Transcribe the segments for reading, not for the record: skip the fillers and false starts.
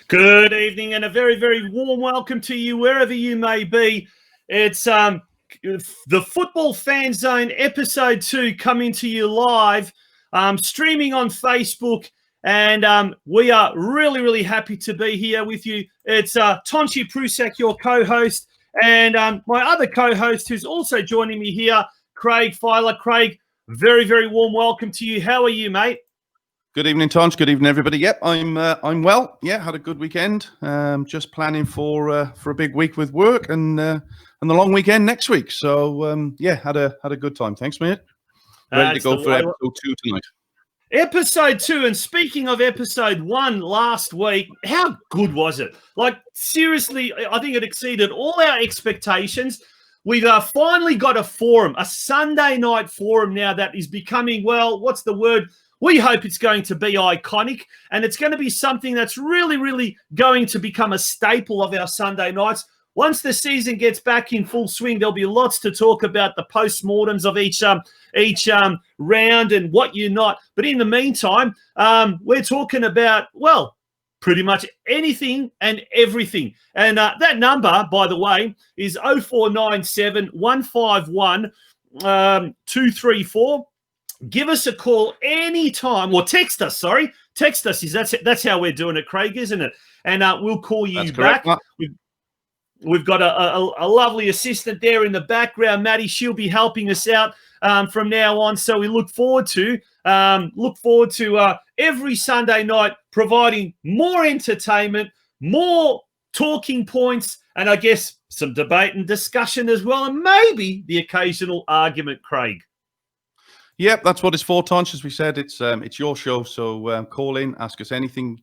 Good evening and a very, very warm welcome to you wherever you may be. It's the Football Fan Zone episode 2 coming to you live, streaming on Facebook, and we are really, really happy to be here with you. It's Tonci Prusac, your co-host, and my other co-host who's also joining me here, Craig Filer. Craig, very, very warm welcome to you. How are you, mate? Good evening, Tonci. Good evening, everybody. Yep, I'm well. Yeah, had a good weekend. Just planning for a big week with work and the long weekend next week. So yeah, had a good time. Thanks, mate. Ready to go for episode 2 tonight. Episode 2, and speaking of episode 1 last week, how good was it? Like, seriously, I think it exceeded all our expectations. We've finally got a forum, a Sunday night forum now that is becoming, well, what's the word? We hope it's going to be iconic, and it's going to be something that's really, really going to become a staple of our Sunday nights. Once the season gets back in full swing, there'll be lots to talk about, the postmortems of each round and what you're not. But in the meantime, we're talking about, well, pretty much anything and everything. And that number, by the way, is 0497 151 234. Give us a call anytime, or text us, sorry. Text us. That's how we're doing it, Craig, isn't it? And we'll call you back. We've got a lovely assistant there in the background, Maddie. She'll be helping us out from now on. So we look forward to every Sunday night providing more entertainment, more talking points, and I guess some debate and discussion as well, and maybe the occasional argument, Craig. Yep, that's what it's for, Tonci. As we said, it's your show, so call in, ask us anything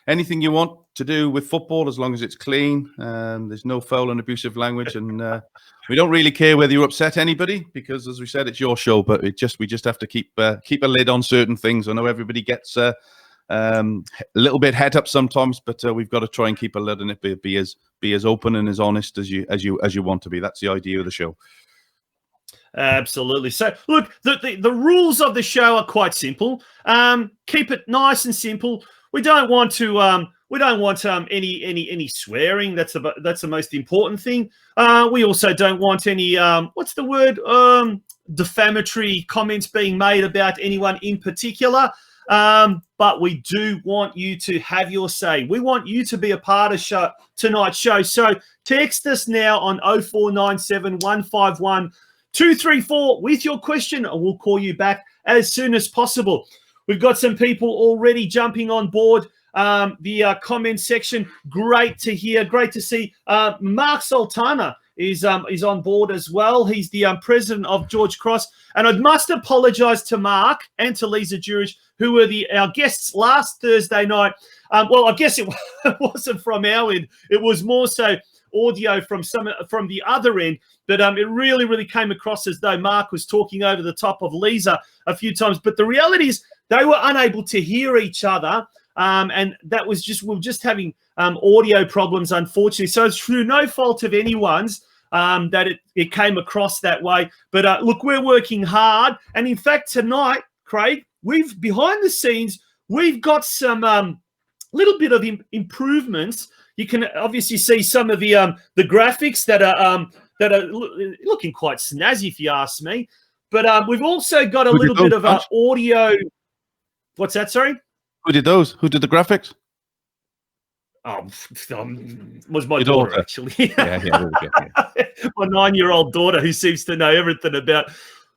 you want to do with football, as long as it's clean. There's no foul and abusive language, and we don't really care whether you upset anybody, because, as we said, it's your show. But we just have to keep a lid on certain things. I know everybody gets a little bit het up sometimes, but we've got to try and keep a lid on it. Be as open and as honest as you want to be. That's the idea of the show. Absolutely. So, look, the rules of the show are quite simple. Keep it nice and simple. We don't want any swearing. That's the most important thing. We also don't want any what's the word? Defamatory comments being made about anyone in particular. But we do want you to have your say. We want you to be a part of tonight's show. So text us now on 0497 151 234 with your question, and we'll call you back as soon as possible. We've got some people already jumping on board the comment section. Great to hear. Great to see. Mark Altona is on board as well. He's the president of George Cross. And I must apologise to Mark and to Lisa Jurich, who were our guests last Thursday night. Well, I guess it wasn't from our end. It was more so audio from the other end, but it really, really came across as though Mark was talking over the top of Lisa a few times. But the reality is they were unable to hear each other, and that was we were just having audio problems, unfortunately. So it's through no fault of anyone's that it came across that way. But look, we're working hard, and in fact tonight, Craig, behind the scenes we've got some little bit of improvements. You can obviously see some of the graphics that are looking quite snazzy, if you ask me. But we've also got a little bit of audio. What's that? Sorry. Who did those? Who did the graphics? Oh, was my daughter actually? Yeah. My 9-year-old daughter, who seems to know everything about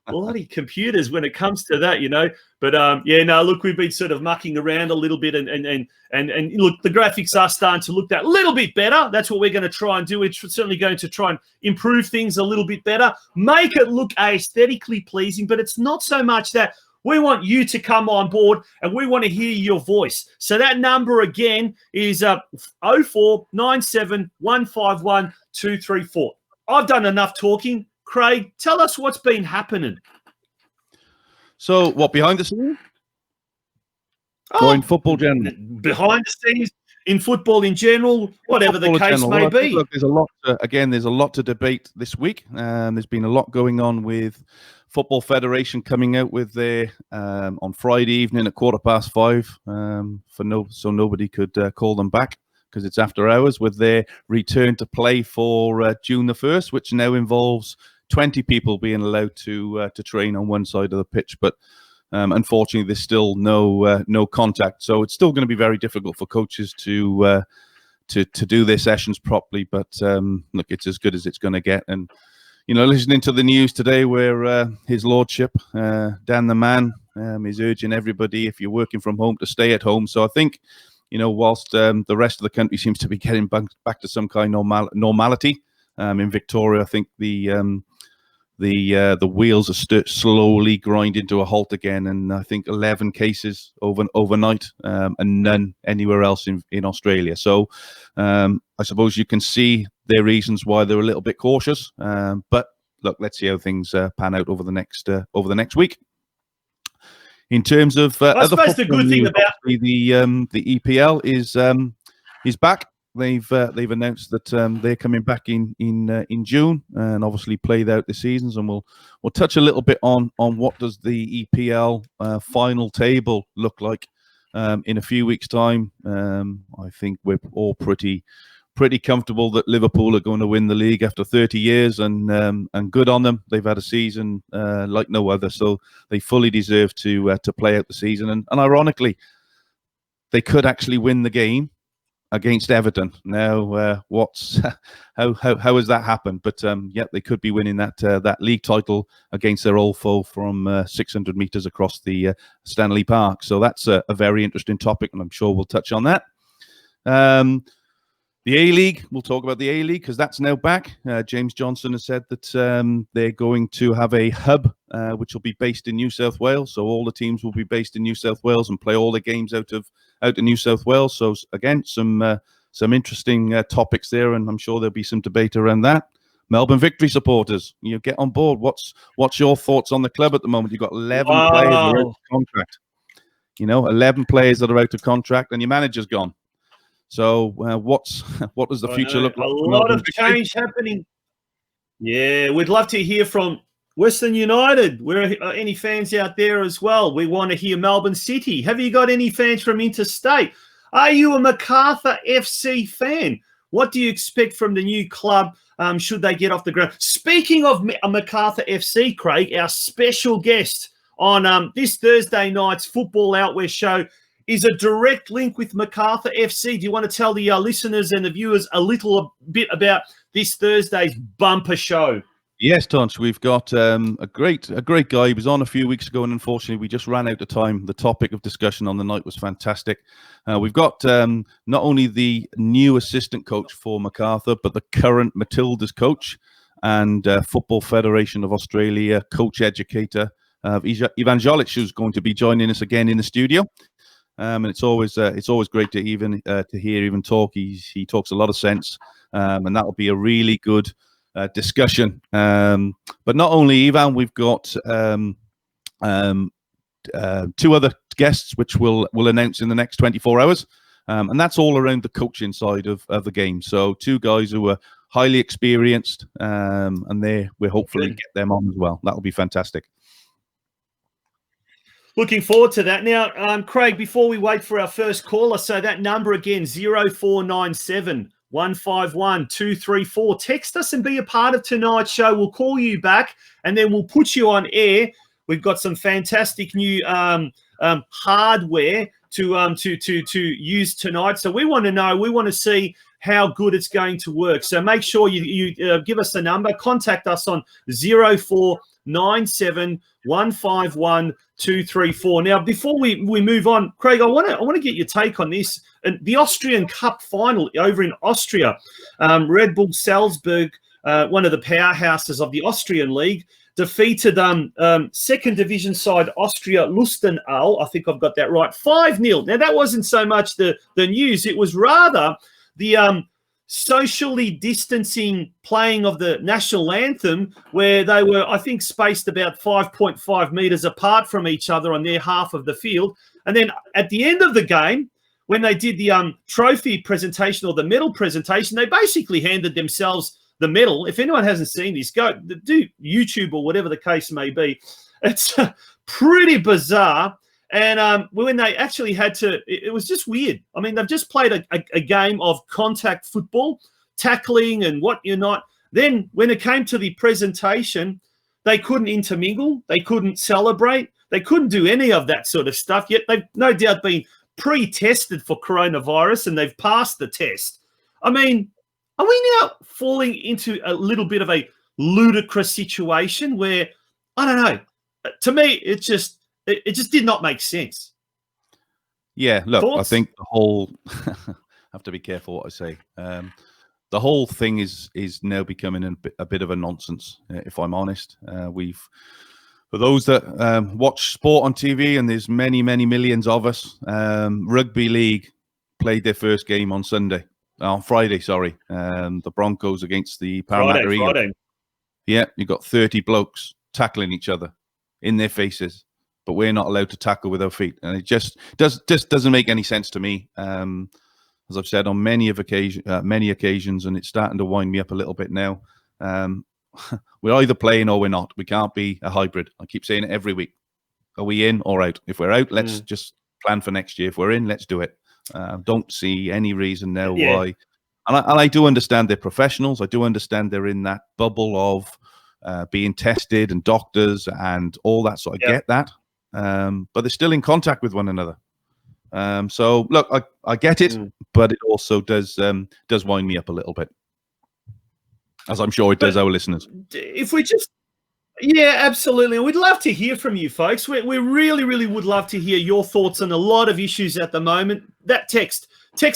bloody computers when it comes to that, you know. But look, we've been sort of mucking around a little bit, and look, the graphics are starting to look that little bit better. That's what we're going to try and do. We're certainly going to try and improve things a little bit better, make it look aesthetically pleasing. But it's not so much that. We want you to come on board, and we want to hear your voice. So that number again is 0497 151 234. I've done enough talking. Craig, tell us what's been happening. So, what, behind the scenes? Or in football general? Behind the scenes, in football in general, whatever the case may be. Look, there's a lot to debate this week. There's been a lot going on with Football Federation coming out with their on Friday evening at 5:15, so nobody could call them back, because it's after hours, with their return to play for June the 1st, which now involves 20 people being allowed to train on one side of the pitch. But unfortunately, there's still no contact, so it's still going to be very difficult for coaches to do their sessions properly. But look, it's as good as it's going to get. And listening to the news today, where His Lordship Dan the Man is urging everybody, if you're working from home, to stay at home. So I think, whilst the rest of the country seems to be getting back to some kind of normality, in Victoria, I think the wheels are slowly grinding to a halt again, and I think 11 cases overnight, and none anywhere else in Australia. So I suppose you can see their reasons why they're a little bit cautious. But look, let's see how things pan out over the next week. In terms of I suppose the good thing about the EPL is back. They've announced that they're coming back in June, and obviously played out the seasons. And we'll touch a little bit on what does the EPL final table look like in a few weeks' time. I think we're all pretty comfortable that Liverpool are going to win the league after 30 years, and good on them. They've had a season like no other, so they fully deserve to play out the season. And ironically, they could actually win the game against Everton. Now, how has that happened? But they could be winning that league title against their old foe from 600 meters across the Stanley Park. So that's a very interesting topic, and I'm sure we'll touch on that. The A-League, we'll talk about the A-League because that's now back. James Johnson has said that they're going to have a hub which will be based in New South Wales. So all the teams will be based in New South Wales and play all the games out of New South Wales. So again, some interesting topics there, and I'm sure there'll be some debate around that. Melbourne Victory supporters, get on board. What's your thoughts on the club at the moment? You've got 11 players that are out of contract. 11 players that are out of contract, and your manager's gone. So what does the future look like? A lot of change happening. Yeah, we'd love to hear from Western United. Where any fans out there as well? We want to hear Melbourne City. Have you got any fans from interstate? Are you a Macarthur FC fan? What do you expect from the new club should they get off the ground? Speaking of Macarthur FC, Craig, our special guest on this Thursday night's Football Outwear show is a direct link with Macarthur FC. Do you want to tell the listeners and the viewers a little bit about this Thursday's bumper show? Yes, Tonci, we've got a great guy. He was on a few weeks ago, and unfortunately, we just ran out of time. The topic of discussion on the night was fantastic. We've got not only the new assistant coach for Macarthur, but the current Matildas coach and Football Federation of Australia coach educator, Ivan Jolic, who's going to be joining us again in the studio. And it's always great to hear Ivan talk. He talks a lot of sense, and that'll be a really good discussion. But not only Ivan, we've got 2 other guests which we'll announce in the next 24 hours, and that's all around the coaching side of the game. So 2 guys who are highly experienced, and we're hopefully get them on as well. That'll be fantastic. Looking forward to that. Now, Craig, before we wait for our first caller, so that number again, 0497 151 234. Text us and be a part of tonight's show. We'll call you back, and then we'll put you on air. We've got some fantastic new hardware to use tonight. So we want to know. We want to see how good it's going to work. So make sure you give us the number. Contact us on 0497 151 234. Now, before we move on, Craig, I want to get your take on this. And the Austrian Cup final over in Austria, Red Bull Salzburg, one of the powerhouses of the Austrian league, defeated second division side Austria Lustenau. I think I've got that right. 5-0. Now, that wasn't so much the news. It was rather the socially distancing playing of the national anthem, where they were, I think, spaced about 5.5 meters apart from each other on their half of the field. And then at the end of the game, when they did the trophy presentation or the medal presentation, they basically handed themselves the medal. If anyone hasn't seen this, go do YouTube or whatever the case may be. It's pretty bizarre. And when they actually had to, it was just weird. I mean, they've just played a game of contact football, tackling and what you're not. Then when it came to the presentation, they couldn't intermingle. They couldn't celebrate. They couldn't do any of that sort of stuff. Yet they've no doubt been pre-tested for coronavirus and they've passed the test. I mean, are we now falling into a little bit of a ludicrous situation where, I don't know, to me, it just did not make sense. Yeah, look, Thoughts? I think the whole I have to be careful what I say. The whole thing is now becoming a bit of a nonsense, if I'm honest. For those that watch sport on TV, and there's many millions of us, rugby league played their first game on Friday. The Broncos against the Parramatta Eagles. Friday. Yeah, you got 30 blokes tackling each other in their faces, but we're not allowed to tackle with our feet, and it just doesn't make any sense to me. As I've said on many occasions, and it's starting to wind me up a little bit now. We're either playing or we're not. We can't be a hybrid. I keep saying it every week. Are we in or out? If we're out, let's just plan for next year. If we're in, let's do it. Don't see any reason now why. And I do understand they're professionals. I do understand they're in that bubble of being tested and doctors and all that. So I get that. But they're still in contact with one another. So look, I get it, but it also does wind me up a little bit, as I'm sure it does our listeners. If we just, absolutely. We'd love to hear from you, folks. We really would love to hear your thoughts on a lot of issues at the moment. That text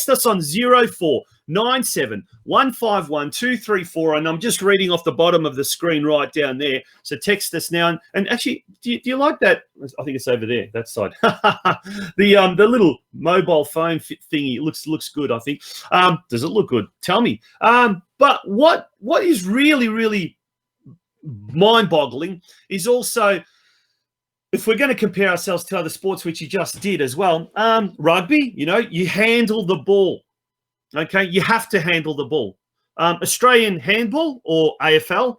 us on 0497 151 234, and I'm just reading off the bottom of the screen right down there. So text us now. And actually, do you like that? I think it's over there, that side. the little mobile phone thingy looks good, I think. Does it look good? Tell me. But what is really mind-boggling is also, if we're going to compare ourselves to other sports, which you just did as well, rugby, you handle the ball. Okay, you have to handle the ball. Australian handball, or AFL,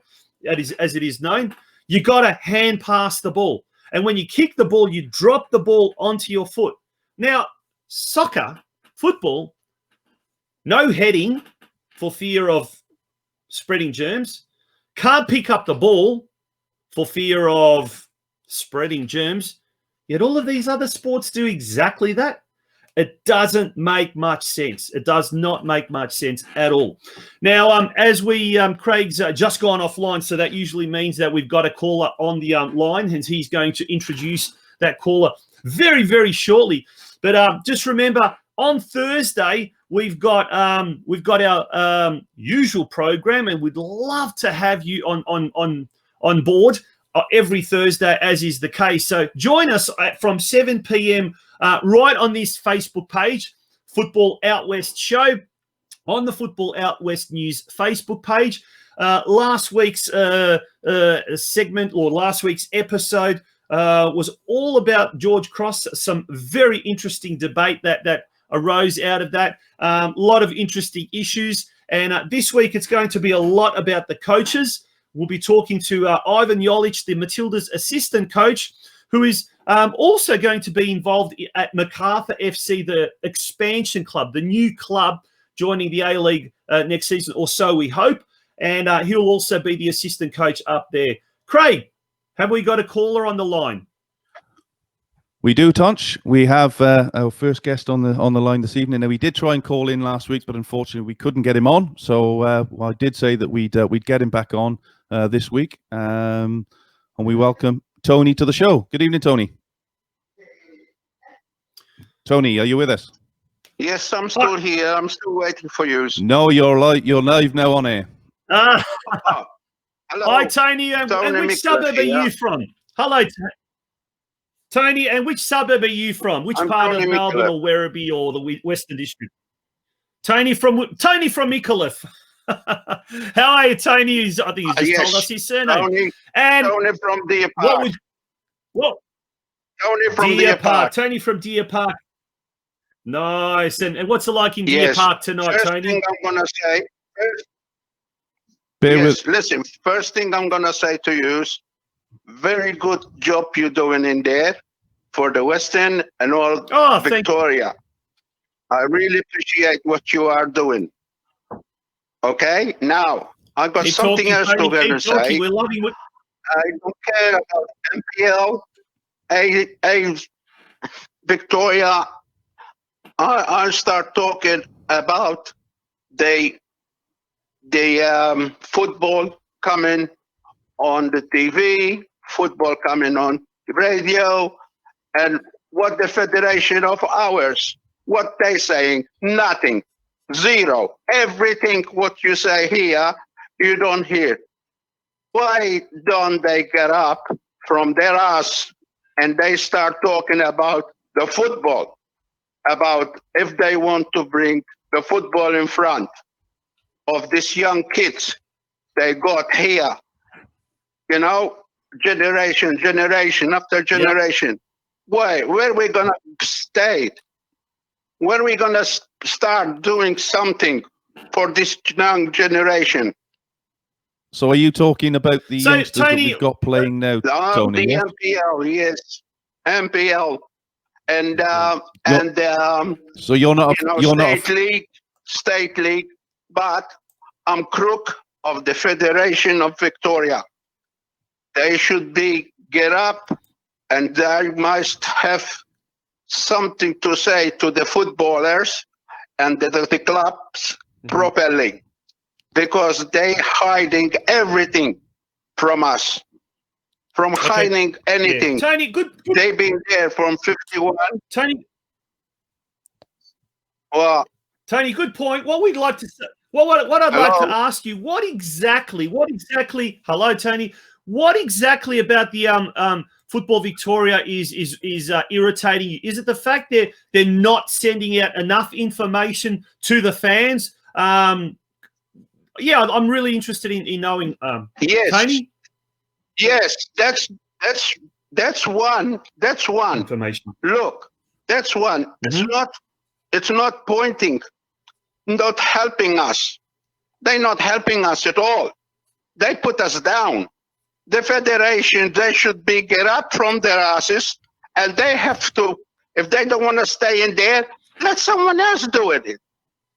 as it is known, you got to hand pass the ball. And when you kick the ball, you drop the ball onto your foot. Now, soccer, football, no heading for fear of spreading germs. Can't pick up the ball for fear of spreading germs. Yet all of these other sports do exactly that. It doesn't make much sense. It does not make much sense at all. Now, as Craig's just gone offline, so that usually means that we've got a caller on the line, and he's going to introduce that caller very shortly. But just remember, on Thursday we've got our usual program, and we'd love to have you on board every Thursday, as is the case. So join us from 7 p.m. Right on this Facebook page, Football Out West Show, on the Football Out West News Facebook page. Last week's segment, or last week's episode, was all about George Cross. Some very interesting debate that arose out of that. A lot of interesting issues. And this week it's going to be a lot about the coaches. We'll be talking to Ivan Jolich, the Matilda's assistant coach, who is also going to be involved at MacArthur FC, the expansion club, the new club joining the A-League next season, or so we hope. And he'll also be the assistant coach up there. Craig, have we got a caller on the line? We do, Tonci. We have our first guest on the line this evening. Now, we did try and call in last week, but unfortunately we couldn't get him on. So I did say that we'd get him back on this week. And we welcome Tony to the show. Good evening, Tony. Tony, are you with us? Yes, I'm still here. I'm still waiting for you. No, you're live now on air. Hello. Hi, Tony. And which suburb are you from? Hello, Tony. And which suburb are you from? Which part of Melbourne or Werribee or the Western District? Tony from Micallef. How are you, Tony? I think he's just told us his surname. Tony from Deer Park. Tony from Deer Park. Tony from Deer Park. Nice. And what's it like in Deer Park tonight, Tony? First thing I'm going to say. Listen, first thing I'm going to say to you is very good job you're doing in there. for the Western and all Victoria. I really appreciate what you are doing. Okay, now I got something else to say. We're loving what. I don't care about MPL, Victoria. I start talking about the football coming on the TV, football coming on the radio, and what the federation of ours, what they saying, nothing, zero. Everything what you say here, you don't hear. Why don't they get up from their ass and they start talking about the football, about if they want to bring the football in front of these young kids they got here, you know, generation after generation. Yep. Why? Where are we going to stay? When are we going to start doing something for this young generation? So are you talking about the youngsters that we've got playing now, Tony? The MPL, yes. MPL. So you're not state league, but I'm crook of the Federation of Victoria. They should get up and they must have something to say to the footballers and the clubs properly, because they hiding everything from us, hiding anything. Yeah. Tony, good. They've been there from 51. Tony. Well, Tony, good point. What we'd like to say, what I'd like to ask you, what exactly, hello, Tony, what exactly about the Football Victoria is irritating you? Is it the fact that they're not sending out enough information to the fans? Yeah, I'm really interested in knowing. Yes, Tony. Yes, that's one. That's one information. Look, that's one. It's not pointing, not helping us. They're not helping us at all. They put us down. The federation, they should get up from their asses, and they have to, if they don't want to stay in there, let someone else do it.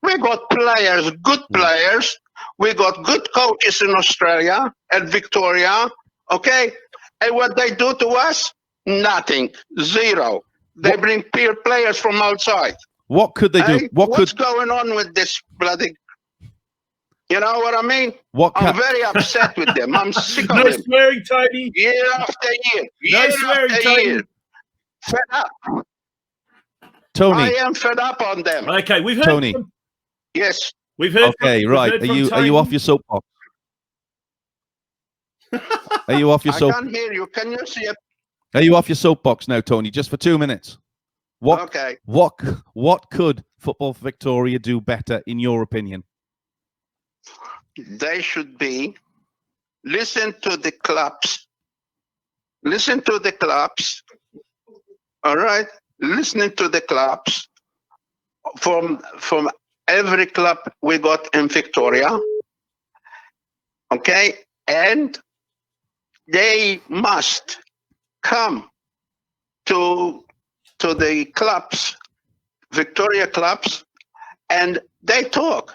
We got players, good players. We got good coaches in Australia and Victoria, okay? And what they do to us? Nothing, zero. They bring peer players from outside. What could they do? What's going on with this bloody... You know what I mean? I'm very upset with them. I'm sick of them. No swearing, Tony. Year after year. No swearing, Tony. Fed up. Tony. I am fed up on them. Okay, we've heard Tony. Yes. We've heard Okay, right. Are you off your soapbox? Are you off your soapbox? I can't hear you. Can you see it? Are you off your soapbox now, Tony? Just for 2 minutes. What could Football Victoria do better, in your opinion? They should listen to the clubs. Listen to the clubs. All right? Listening to the clubs from every club we got in Victoria. Okay? And they must come to the clubs, Victoria clubs, and they talk.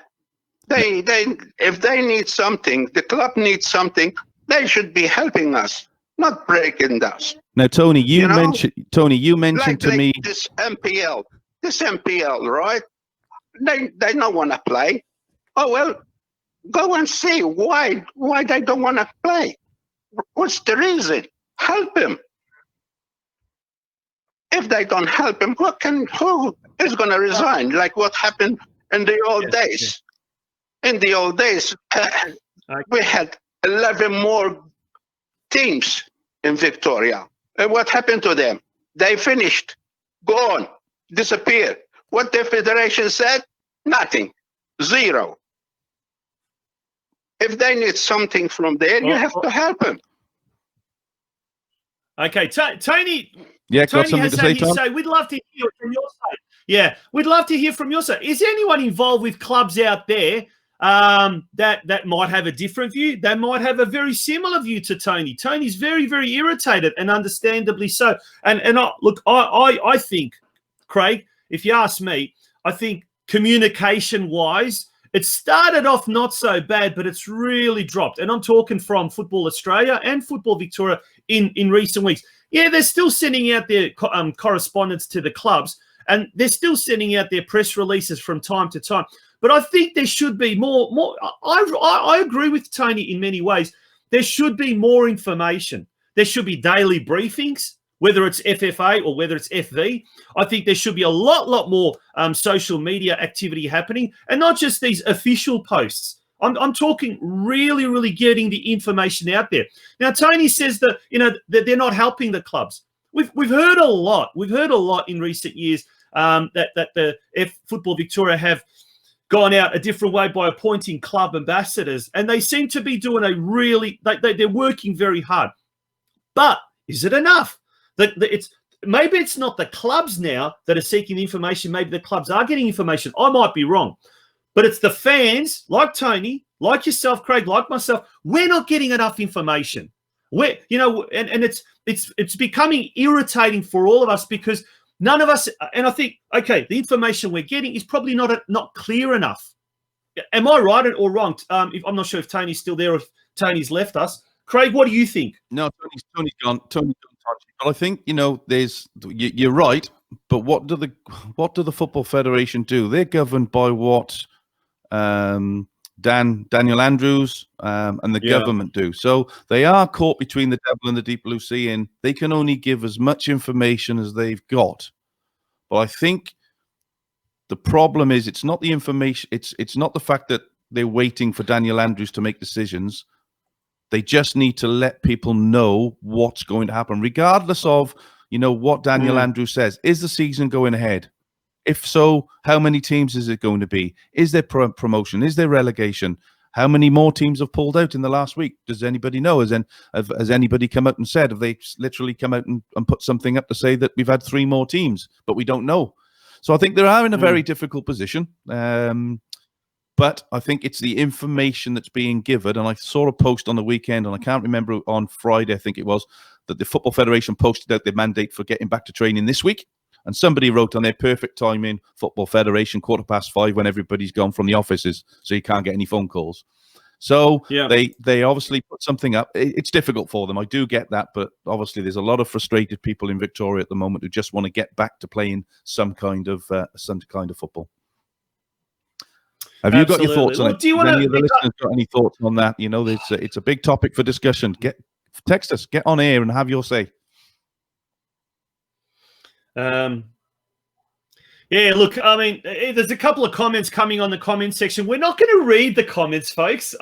If they need something, the club needs something, they should be helping us, not breaking us. Now, Tony, you mentioned to me this MPL, right? They don't want to play. Oh well, go and see why they don't want to play. What's the reason? Help him. If they don't help him, who is going to resign? Like what happened in the old days. Yeah. In the old days, we had 11 more teams in Victoria. And what happened to them? They finished, gone, disappeared. What the federation said? Nothing, zero. If they need something from there, you have to help them. Okay, Tony. Yeah, got Tony something to say, Tom? We'd love to hear from your side. Yeah, we'd love to hear from your side. Is anyone involved with clubs out there that might have a different view. They might have a very similar view to Tony. Tony's very, very irritated, and understandably so. And I think, Craig, if you ask me, I think communication-wise, it started off not so bad, but it's really dropped. And I'm talking from Football Australia and Football Victoria in recent weeks. Yeah, they're still sending out their correspondence to the clubs, and they're still sending out their press releases from time to time. But I think there should be more. I agree with Tony in many ways. There should be more information. There should be daily briefings, whether it's FFA or whether it's FV. I think there should be a lot more social media activity happening, and not just these official posts. I'm talking really, really getting the information out there. Now, Tony says that that they're not helping the clubs. We've heard a lot. We've heard a lot in recent years that the Football Victoria have gone out a different way by appointing club ambassadors, and they seem to be doing they're working very hard. But is it enough? Maybe it's not the clubs now that are seeking information. Maybe the clubs are getting information. I might be wrong. But it's the fans, like Tony, like yourself, Craig, like myself. We're not getting enough information. And it's becoming irritating for all of us because none of us, and I think, okay, the information we're getting is probably not clear enough. Am I right or wrong? I'm not sure if Tony's still there or if Tony's left us. Craig, what do you think? No, Tony's gone. Tony's gone. But I think you're right. But what do the Football Federation do? They're governed by what Daniel Andrews and the government do. So they are caught between the devil and the deep blue sea, and they can only give as much information as they've got. But I think the problem is it's not the information. It's not the fact that they're waiting for Daniel Andrews to make decisions. They just need to let people know what's going to happen, regardless of what Daniel Andrews says. Is the season going ahead? If so, how many teams is it going to be? Is there promotion? Is there relegation? How many more teams have pulled out in the last week? Does anybody know? Has anybody come out and said? Have they literally come out and put something up to say that we've had 3 more teams, but we don't know? So I think they are in a very difficult position. But I think it's the information that's being given. And I saw a post on the weekend, and I can't remember, on Friday, I think it was, that the Football Federation posted out their mandate for getting back to training this week. And somebody wrote on their perfect timing, Football Federation, 5:15 when everybody's gone from the offices, so you can't get any phone calls. So they obviously put something up. It's difficult for them. I do get that. But obviously there's a lot of frustrated people in Victoria at the moment who just want to get back to playing some kind of football. Have you got your thoughts on it? Do any of the listeners got any thoughts on that? It's a big topic for discussion. Text us, get on air and have your say. Look, I mean, there's a couple of comments coming on the comment section. We're not going to read the comments, folks,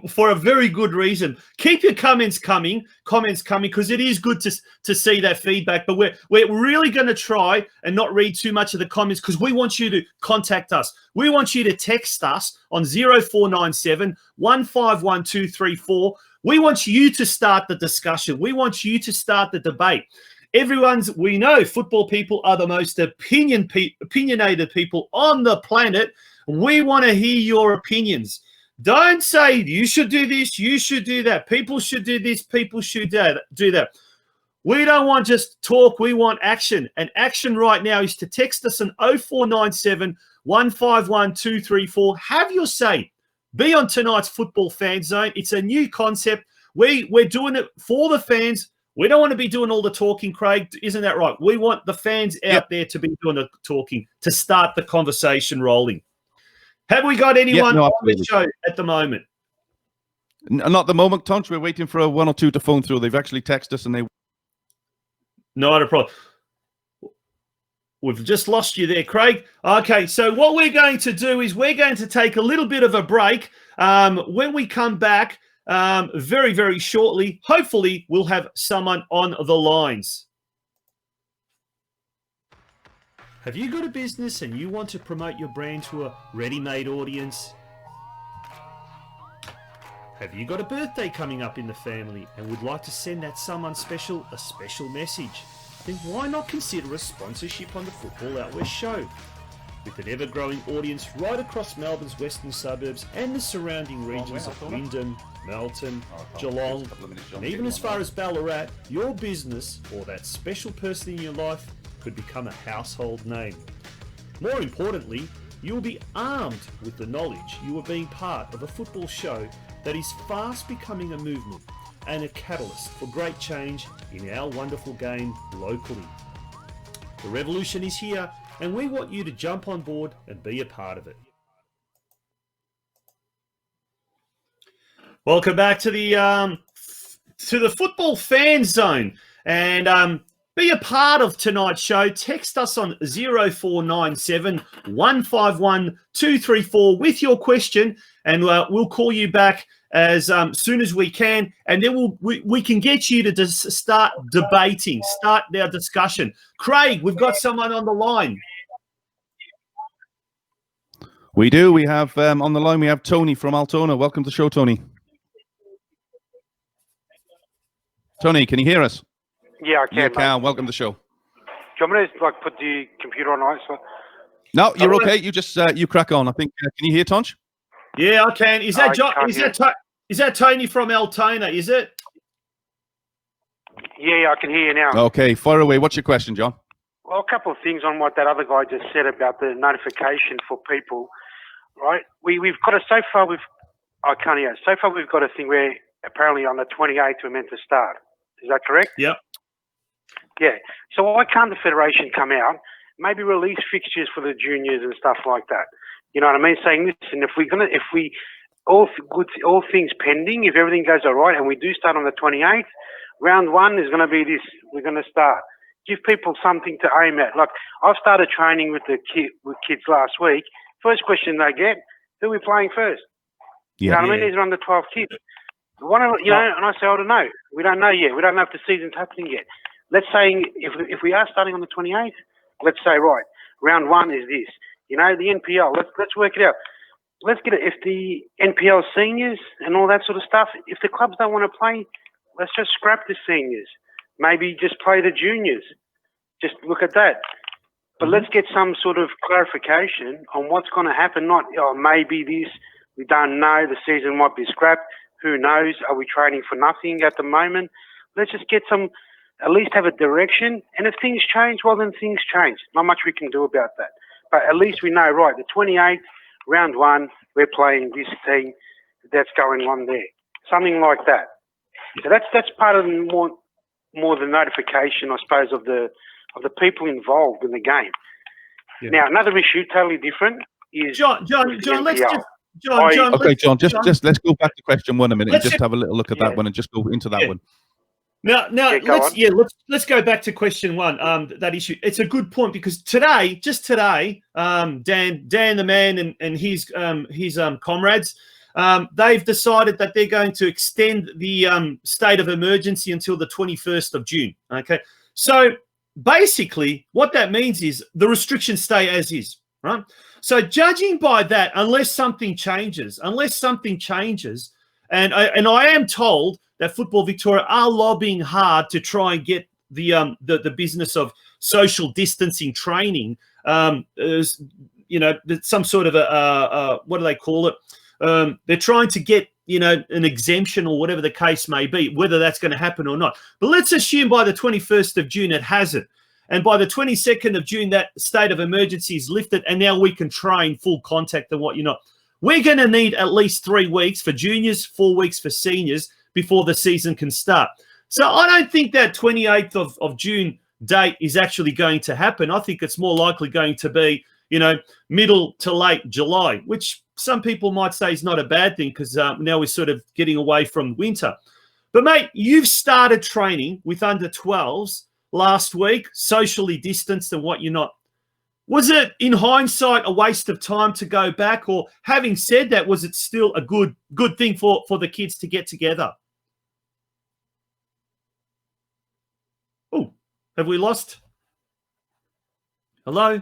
for a very good reason. Keep your comments coming, because it is good to see that feedback. But we're really going to try and not read too much of the comments, because we want you to contact us. We want you to text us on 0497 151234. We want you to start the discussion. We want you to start the debate. We know football people are the most opinionated people on the planet. We want to hear your opinions. Don't say you should do this, you should do that. People should do this, people should do that. We don't want just talk, we want action. And action right now is to text us on 0497 151 234. Have your say. Be on tonight's Football Fan Zone. It's a new concept. We're doing it for the fans. We don't want to be doing all the talking, Craig. Isn't that right? We want the fans out there to be doing the talking, to start the conversation rolling. Have we got anyone on the show at the moment? Not at the moment, Tonci. We're waiting for 1 or 2 to phone through. They've actually texted us and they... Not a problem. We've just lost you there, Craig. Okay, so what we're going to do is we're going to take a little bit of a break. When we come back, very, very shortly, hopefully we'll have someone on the lines. Have you got a business and you want to promote your brand to a ready-made audience? Have you got a birthday coming up in the family and would like to send that someone special a special message? Then why not consider a sponsorship on the Football Out West show? With an ever-growing audience right across Melbourne's western suburbs and the surrounding regions of Wyndham, Melton, Geelong, and even as far as Ballarat, your business or that special person in your life could become a household name. More importantly, you will be armed with the knowledge you are being part of a football show that is fast becoming a movement and a catalyst for great change in our wonderful game locally. The revolution is here, and we want you to jump on board and be a part of it. Welcome back to the football fan zone, and be a part of tonight's show. Text us on 0497 151 234 with your question, and we'll call you back as soon as we can, and then we can get you to start debating, start our discussion. Craig, we've got someone on the line. We do. We have on the line, we have Tony from Altona. Welcome to the show, Tony. Tony, can you hear us? Yeah, I can. You can. Welcome to the show. Do you want me to put the computer on ice? No, you're okay. You just you crack on. I think. Can you hear Tonci? Yeah, I can. Is that is that Tony from Altona? Is it? Yeah, I can hear you now. Okay, fire away. What's your question, John? Well, a couple of things on what that other guy just said about the notification for people, right? We've got so far we've got a thing where apparently on the 28th we're meant to start. Is that correct? Yep. Yeah. So why can't the federation come out, maybe release fixtures for the juniors and stuff like that? You know what I mean? Saying this, and all things pending, if everything goes all right and we do start on the 28th, round one is going to be this. We're going to start. Give people something to aim at. Like, I've started training with kids last week. First question they get, who are we playing first? You know what I mean? These are under 12 kids. And I say, I don't know. We don't know yet. We don't know if the season's happening yet. Let's say if we are starting on the 28th, let's say, right, round one is this. You know, the NPL, let's work it out. Let's get it. If the NPL seniors and all that sort of stuff, if the clubs don't want to play, let's just scrap the seniors. Maybe just play the juniors. Just look at that. But let's get some sort of clarification on what's going to happen. Not, maybe this, we don't know, the season might be scrapped. Who knows? Are we training for nothing at the moment? Let's just get at least have a direction. And if things change, well, then things change. Not much we can do about that. But at least we know, right, the 28th, round one, we're playing this team that's going on there. Something like that. So that's part of more the notification, I suppose, of the people involved in the game. Yeah. Now, another issue, totally different, is John. Let's let's go back to question one a minute and just have a little look at that one and just go into that one. Now, let's go back to question one. That issue. It's a good point because today, Dan the man and his comrades, they've decided that they're going to extend the state of emergency until the 21st of June. Okay, so basically, what that means is the restrictions stay as is, right? So, judging by that, unless something changes, and I am told that Football Victoria are lobbying hard to try and get the business of social distancing training, some sort of a what do they call it? They're trying to get, an exemption or whatever the case may be, whether that's going to happen or not. But let's assume by the 21st of June it hasn't. And by the 22nd of June, that state of emergency is lifted and now we can train full contact and whatnot. We're going to need at least 3 weeks for juniors, 4 weeks for seniors before the season can start. So I don't think that 28th of June date is actually going to happen. I think it's more likely going to be, middle to late July, which some people might say is not a bad thing because now we're sort of getting away from winter. But, mate, you've started training with under 12s last week, socially distanced and whatnot. Was it, in hindsight, a waste of time to go back? Or having said that, was it still a good thing for the kids to get together? Oh, have we lost? Hello?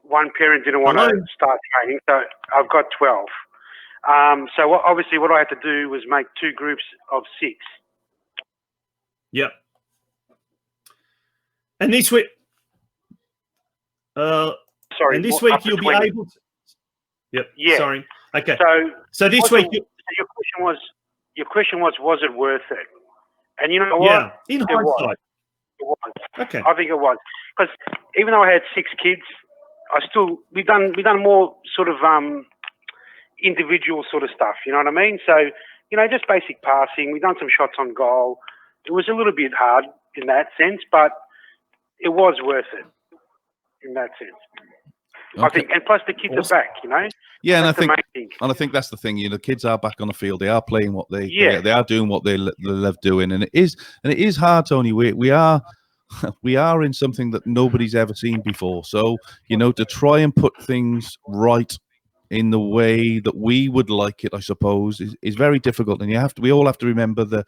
One parent didn't want to start training, so I've got 12. So obviously what I had to do was make 2 groups of 6. Yep. And this week, Sorry. And this more week up to you'll be 20. able to. Yep. Yeah. Sorry. Okay. So So this was week, it- your question was it worth it? And you know what? yeah, in It was. hindsight. It was. Okay. I think it was, because even though I had 6 kids, we done more sort of individual sort of stuff. You know what I mean? So just basic passing. We done some shots on goal. It was a little bit hard in that sense, but it was worth it in that sense. Okay. I think, and plus the kids Awesome. are back. Yeah, and That's the main thing. I think that's the thing. Kids are back on the field. They are playing what they are doing what they love doing, and it is hard, Tony. We are in something that nobody's ever seen before. So to try and put things right in the way that we would like it, I suppose, is very difficult. And we all have to remember the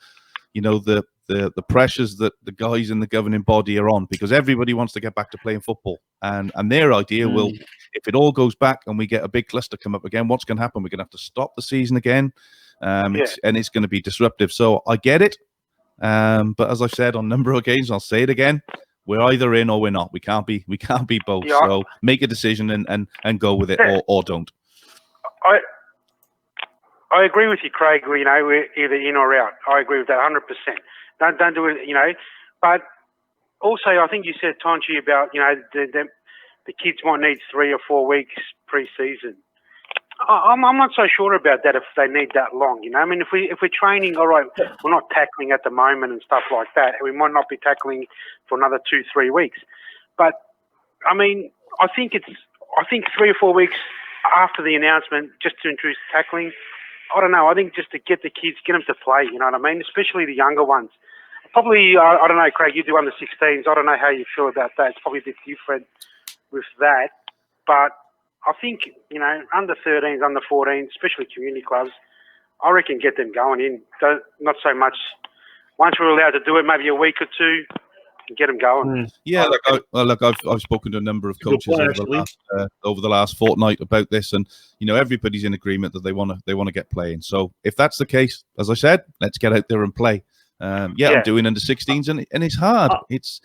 pressures that the guys in the governing body are on, because everybody wants to get back to playing football, and their idea will, if it all goes back and we get a big cluster come up again, what's going to happen? We're going to have to stop the season again, and it's going to be disruptive. So I get it, but as I've said on a number of occasions, I'll say it again: we're either in or we're not. We can't be both. Yeah. So make a decision and go with it, or don't. I agree with you, Craig. We're either in or out. I agree with that 100%. Don't do it, But also, I think you said, Tonci, about the kids might need 3 or 4 weeks pre-season. I'm not so sure about that if they need that long. I mean, if we're training, all right, we're not tackling at the moment and stuff like that. We might not be tackling for another 2-3 weeks. But I mean, I think 3 or 4 weeks after the announcement, just to introduce tackling. I don't know. I think just to get the kids, get them to play. You know what I mean? Especially the younger ones. Probably, I don't know, Craig. You do under 16s. I don't know how you feel about that. It's probably a bit different with that. But I think under 13s, under 14s, especially community clubs, I reckon get them going in. Not so much. Once we're allowed to do it, maybe a week or two, and get them going. Yeah, look, I've spoken to a number of coaches over the last fortnight about this, and everybody's in agreement that they want to get playing. So if that's the case, as I said, let's get out there and play. I'm doing under 16s, and it's hard. It's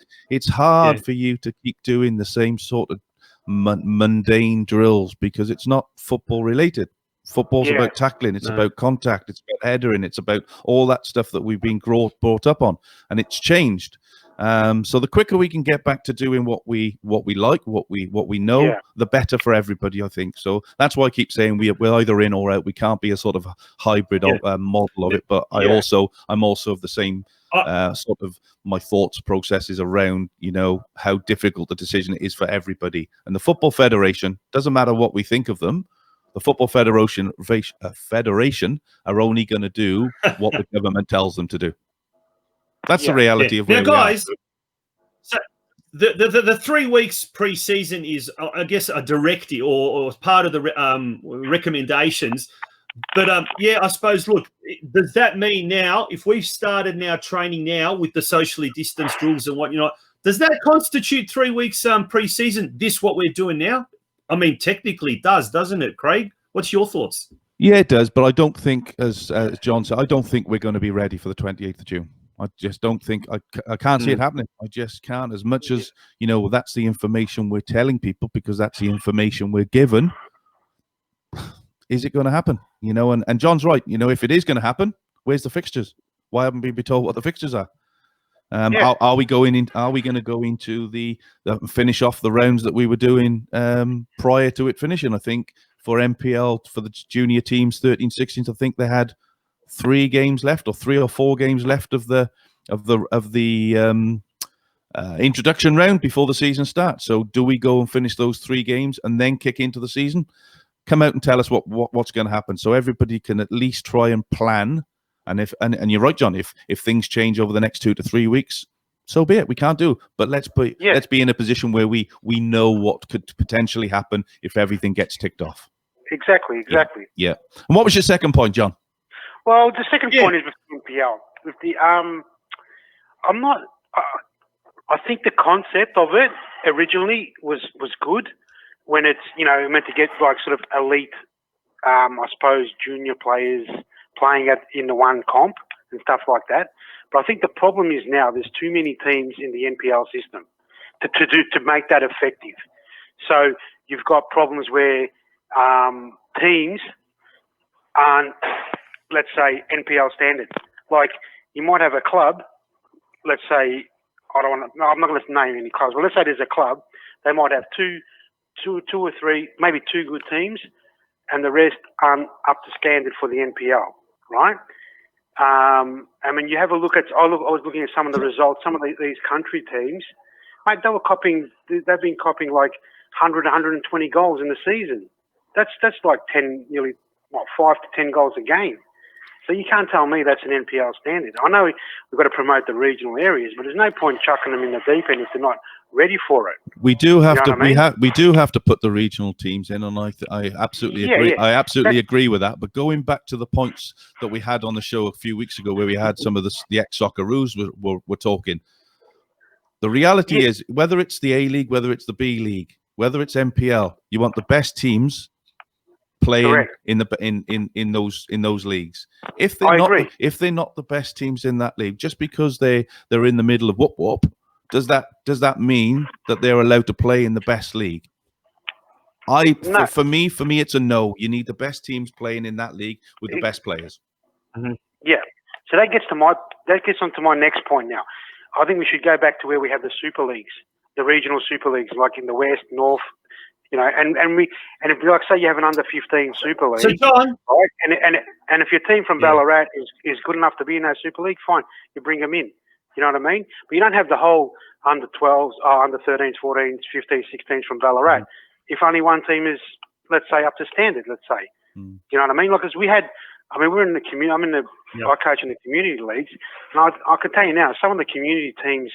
hard for you to keep doing the same sort of mundane drills, because it's not football related. Football's about tackling, it's about contact, it's about headering, it's about all that stuff that we've been brought up on, and it's changed. So the quicker we can get back to doing what we like, what we know, the better for everybody, I think. So that's why I keep saying we're either in or out. We can't be a sort of hybrid model of it. But I'm also of the same sort of my thoughts processes around how difficult the decision is for everybody. And the Football Federation, doesn't matter what we think of them, the Football Federation are only going to do what the government tells them to do. That's the reality of where now, guys. So the 3 weeks pre-season is, I guess, a directive or part of the recommendations. But I suppose. Look, does that mean now, if we've started now training now with the socially distanced rules and whatnot, does that constitute 3 weeks pre-season? This what we're doing now? I mean, technically it does, doesn't it, Craig? What's your thoughts? Yeah, it does, but I don't think, as John said, I don't think we're going to be ready for the 28th of June. I just don't think I can't see it happening. I just can't. As much as that's the information we're telling people, because that's the information we're given. Is it going to happen? And John's right. If it is going to happen, where's the fixtures? Why haven't we been told what the fixtures are? Are we going in? Are we going to go into the finish off the rounds that we were doing prior to it finishing? I think for MPL, for the junior teams, 13, 16s, I think they had 3 games left, or 3 or 4 games left of the introduction round before the season starts. So do we go and finish those 3 games and then kick into the season? Come out and tell us what's going to happen, so everybody can at least try and plan. And you're right, John. If things change over the next 2 to 3 weeks, so be it. We can't do, but let's be in a position where we know what could potentially happen if everything gets ticked off. Exactly. Yeah. And what was your second point, John? Well, the second point is with NPL. With the I'm not. I think the concept of it originally was good when it's meant to get like sort of elite, I suppose, junior players playing in the one comp and stuff like that. But I think the problem is now there's too many teams in the NPL system to make that effective. So you've got problems where teams aren't, let's say, NPL standard. Like, you might have a club, let's say, I'm not going to name any clubs, but let's say there's a club, they might have two or three, maybe two good teams, and the rest aren't up to standard for the NPL, right? I mean, you have a look at, I was looking at some of the results, some of these country teams, mate, they've been copying like 100, 120 goals in the season. That's like 5 to 10 goals a game. So you can't tell me that's an NPL standard. I know we've got to promote the regional areas, but there's no point chucking them in the deep end if they're not ready for it. We do have to. I mean? We do have to put the regional teams in, and I absolutely agree. Yeah. I absolutely agree with that. But going back to the points that we had on the show a few weeks ago, where we had some of the ex-Socceroos were talking. The reality is, whether it's the A League, whether it's the B League, whether it's NPL, you want the best teams playing in those leagues. If they're not the best teams in that league, just because they're in the middle of whoop, does that mean that they're allowed to play in the best league? No. For me, it's a no. You need the best teams playing in that league with the best players. Mm-hmm. Yeah. So that gets onto my next point now. I think we should go back to where we have the super leagues, the regional super leagues, like in the West, North, and if, like, say you have an under 15 super league, So John, right? And if your team from Ballarat is good enough to be in that super league, fine, you bring them in. You know what I mean? But you don't have the whole under 12s, under 13s, 14s, 15s, 16s from Ballarat. If only one team is, let's say, up to standard, let's say. You know what I mean? Like, because we're in the community. I coach in the community leagues, and I can tell you now, some of the community teams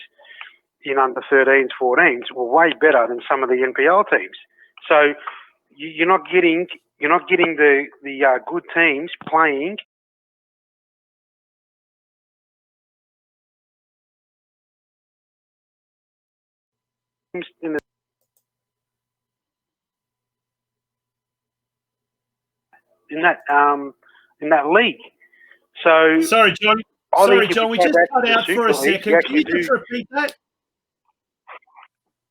in under 13s, 14s were way better than some of the NPL teams. So you're not getting the good teams playing in that league. So sorry, John. We just cut out for a second. Can you just repeat that?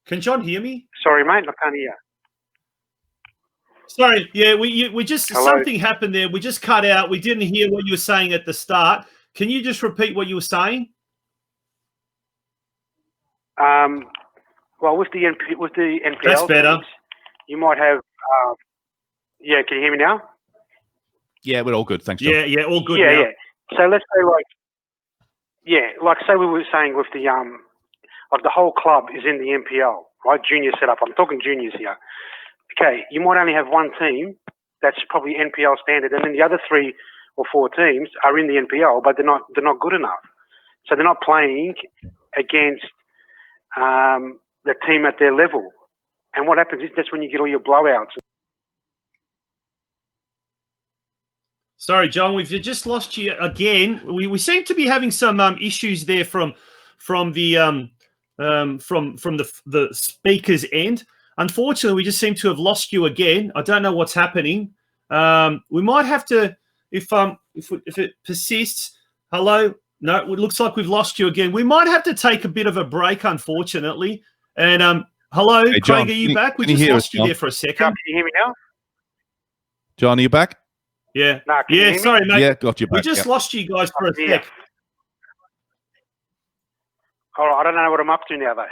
Can John hear me? Sorry, mate, I can't hear. Sorry, yeah, we just Hello? something happened there. We just cut out. We didn't hear what you were saying at the start. Can you just repeat what you were saying? Well, with the NPL, That's better. teams, you might have. Yeah, can you hear me now? Yeah, we're all good. Thanks, John. Yeah, all good. Yeah, now. yeah. So let's say like say we were saying with the the whole club is in the NPL, right? Junior setup. I'm talking juniors here. Okay, you might only have one team that's probably NPL standard, and then the other 3 or 4 teams are in the NPL, but they're not good enough. So they're not playing against the team at their level. And what happens is that's when you get all your blowouts. Sorry, John, we've just lost you again. We seem to be having some issues there from the speaker's end. Unfortunately, we just seem to have lost you again. I don't know what's happening. We might have to, if it persists. Hello. No, it looks like we've lost you again. We might have to take a bit of a break, unfortunately. And hello, hey, John, Craig, are you back? We can just you lost hear you us, there for a second. Can you hear me now? John, are you back? Yeah. No, can you hear me? Sorry, mate. Yeah, got you back. We just lost you guys for a sec. All right, I don't know what I'm up to now, though.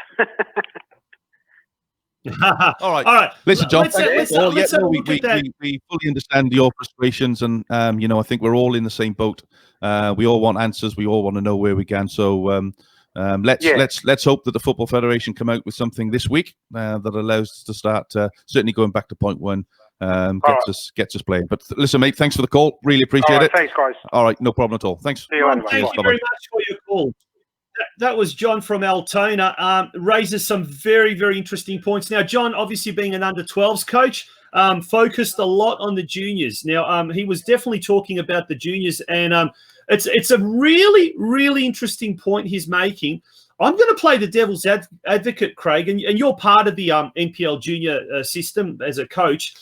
All right. All right. Listen, John. Let's have a look at that. We fully understand your frustrations, and I think we're all in the same boat. We all want answers. We all want to know where we can. So let's hope that the Football Federation come out with something this week that allows us to start certainly going back to point one. Gets us playing. But listen, mate, thanks for the call. Really appreciate it. Thanks, guys. All right, no problem at all. Thanks. See you later, Thank you very much for your call. That was John from Altona. Raises some very, very interesting points. Now, John, obviously being an under-12s coach, focused a lot on the juniors. Now, he was definitely talking about the juniors, and it's a really, really interesting point he's making. I'm going to play the devil's advocate, Craig, and you're part of the NPL junior system as a coach.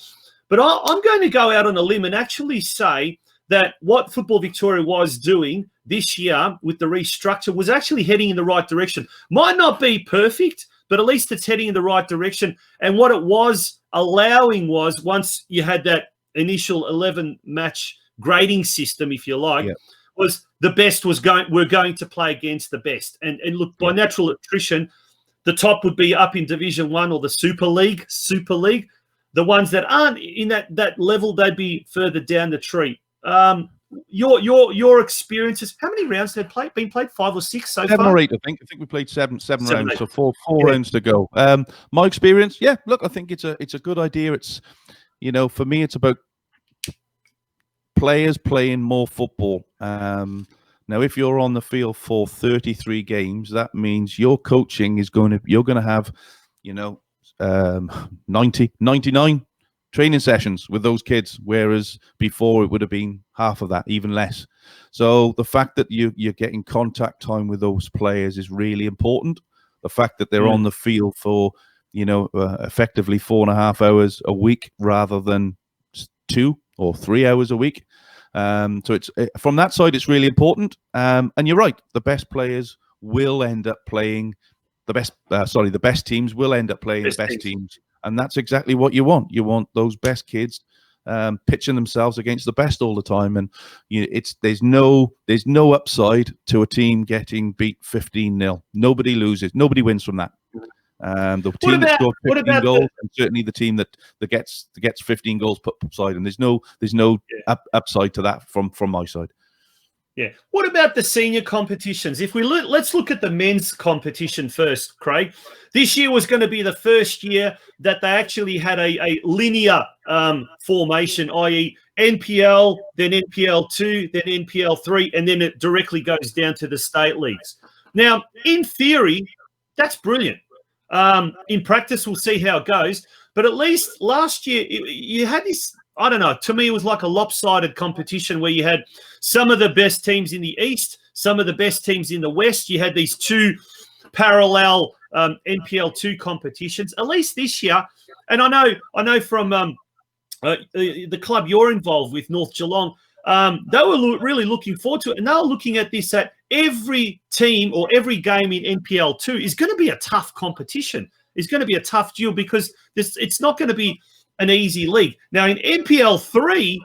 But I'm going to go out on a limb and actually say that what Football Victoria was doing this year with the restructure was actually heading in the right direction. Might not be perfect, but at least it's heading in the right direction. And what it was allowing was, once you had that initial 11-match grading system, if you like, was the best we're going to play against the best. And look, by natural attrition, the top would be up in Division 1 or the Super League. The ones that aren't in that level, they'd be further down the tree. Your experiences, how many rounds have been played? 5 or 6 so far? 7 or 8, I think. I think we played seven rounds, 8. so four rounds to go. My experience, look, I think it's a good idea. It's, for me, it's about players playing more football. Now, if you're on the field for 33 games, that means your coaching you're going to have, 99 training sessions with those kids, whereas before it would have been half of that, even less. So the fact that you're getting contact time with those players is really important. The fact that they're on the field for, effectively 4.5 hours a week rather than 2 or 3 hours a week. So it's from that side, it's really important. And you're right, the best players will end up playing the best teams will end up playing the best teams. And that's exactly what you want. You want those best kids pitching themselves against the best all the time. And there's no upside to a team getting beat 15-0. Nobody loses. Nobody wins from that. The team that scored 15 goals, and certainly the team that gets 15 goals put aside, and there's no upside to that from my side. Yeah. What about the senior competitions? If let's look at the men's competition first, Craig. This year was going to be the first year that they actually had a linear formation, i.e. NPL, then NPL2, then NPL3, and then it directly goes down to the state leagues. Now, in theory, that's brilliant. In practice, we'll see how it goes. But at least last year, you had this, I don't know, to me, it was like a lopsided competition where you had some of the best teams in the East, some of the best teams in the West. You had these two parallel NPL2 competitions, at least this year. And I know from the club you're involved with, North Geelong, they were really looking forward to it. And they were looking at this, that every team or every game in NPL2 is going to be a tough competition. It's going to be a tough duel because it's not going to be an easy league. Now, in NPL3,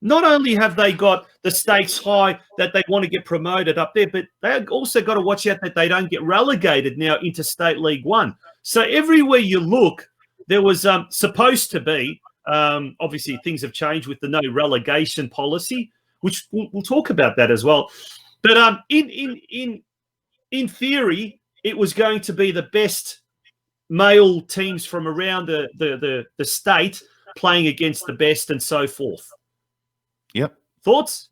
not only have they got the stakes high that they want to get promoted up there, but they've also got to watch out that they don't get relegated now into State League 1. So everywhere you look, there was supposed to be, obviously things have changed with the no relegation policy, which we'll talk about that as well. But in theory, it was going to be the best male teams from around the state playing against the best and so forth. Yep. Thoughts?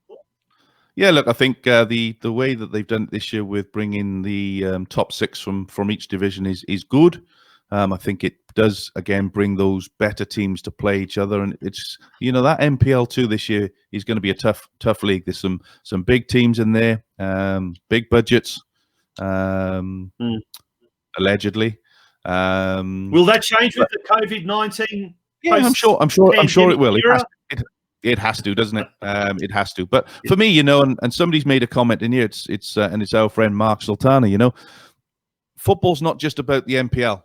Yeah, look, I think the way that they've done it this year with bringing the top 6 from each division is good. I think it does, again, bring those better teams to play each other. And it's, that NPL2 this year is going to be a tough league. There's some big teams in there, big budgets, allegedly. Will that change with the COVID-19? Yeah, I'm sure it will. It has to, doesn't it? It has to. But for me, and somebody's made a comment in here. And it's our friend Mark Altona. Football's not just about the NPL.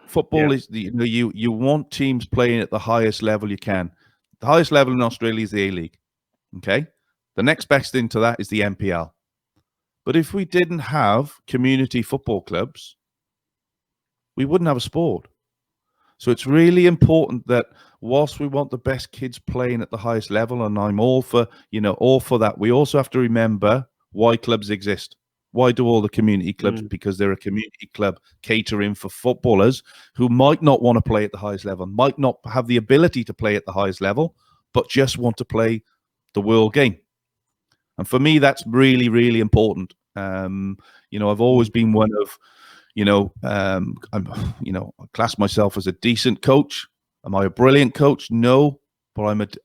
Football is you want teams playing at the highest level you can. The highest level in Australia is the A-League. Okay, the next best into that is the NPL. But if we didn't have community football clubs, we wouldn't have a sport. So it's really important that whilst we want the best kids playing at the highest level, and I'm all for that, we also have to remember why clubs exist. Why do all the community clubs? Because they're a community club catering for footballers who might not want to play at the highest level, might not have the ability to play at the highest level, but just want to play the world game. And for me, that's really, really important. I've always been one of, I class myself as a decent coach. Am I a brilliant coach? No. But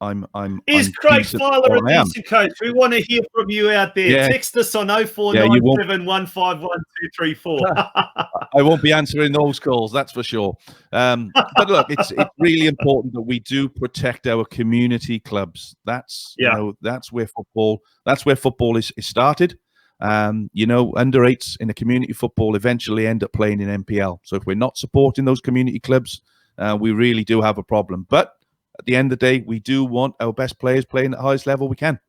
Is Craig Filer a decent coach? We want to hear from you out there. Yeah. Text us on 0497 151 234. I won't be answering those calls, that's for sure. But look, it's really important that we do protect our community clubs. That's that's where football is started. Under eights in a community football eventually end up playing in NPL. So if we're not supporting those community clubs, we really do have a problem. But at the end of the day, we do want our best players playing at the highest level we can.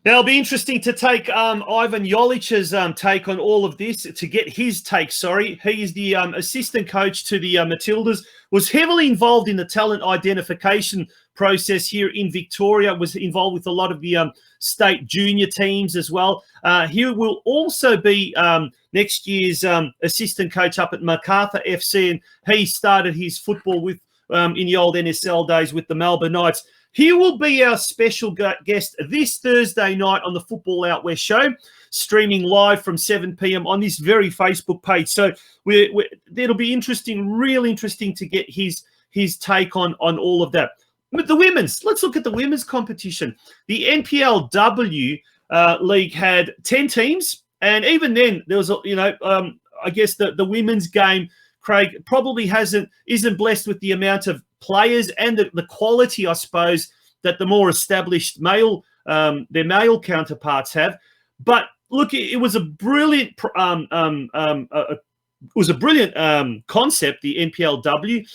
Now, it'll be interesting to take Ivan Jolic's take on all of this, to get his take, sorry. He is the assistant coach to the Matildas, was heavily involved in the talent identification process here in Victoria, was involved with a lot of the state junior teams as well. He will also be next year's assistant coach up at MacArthur FC, and he started his football with in the old NSL days with the Melbourne Knights. He will be our special guest this Thursday night on the Football Out West show, streaming live from 7 p.m. on this very Facebook page. So it'll be interesting, really interesting to get his take on all of that. But the women's, let's look at the women's competition. The NPLW league had 10 teams, and even then there was, I guess the women's game, Craig, probably isn't blessed with the amount of players and the quality, I suppose, that the more established their male counterparts have. But look, it was a brilliant concept, the NPLW.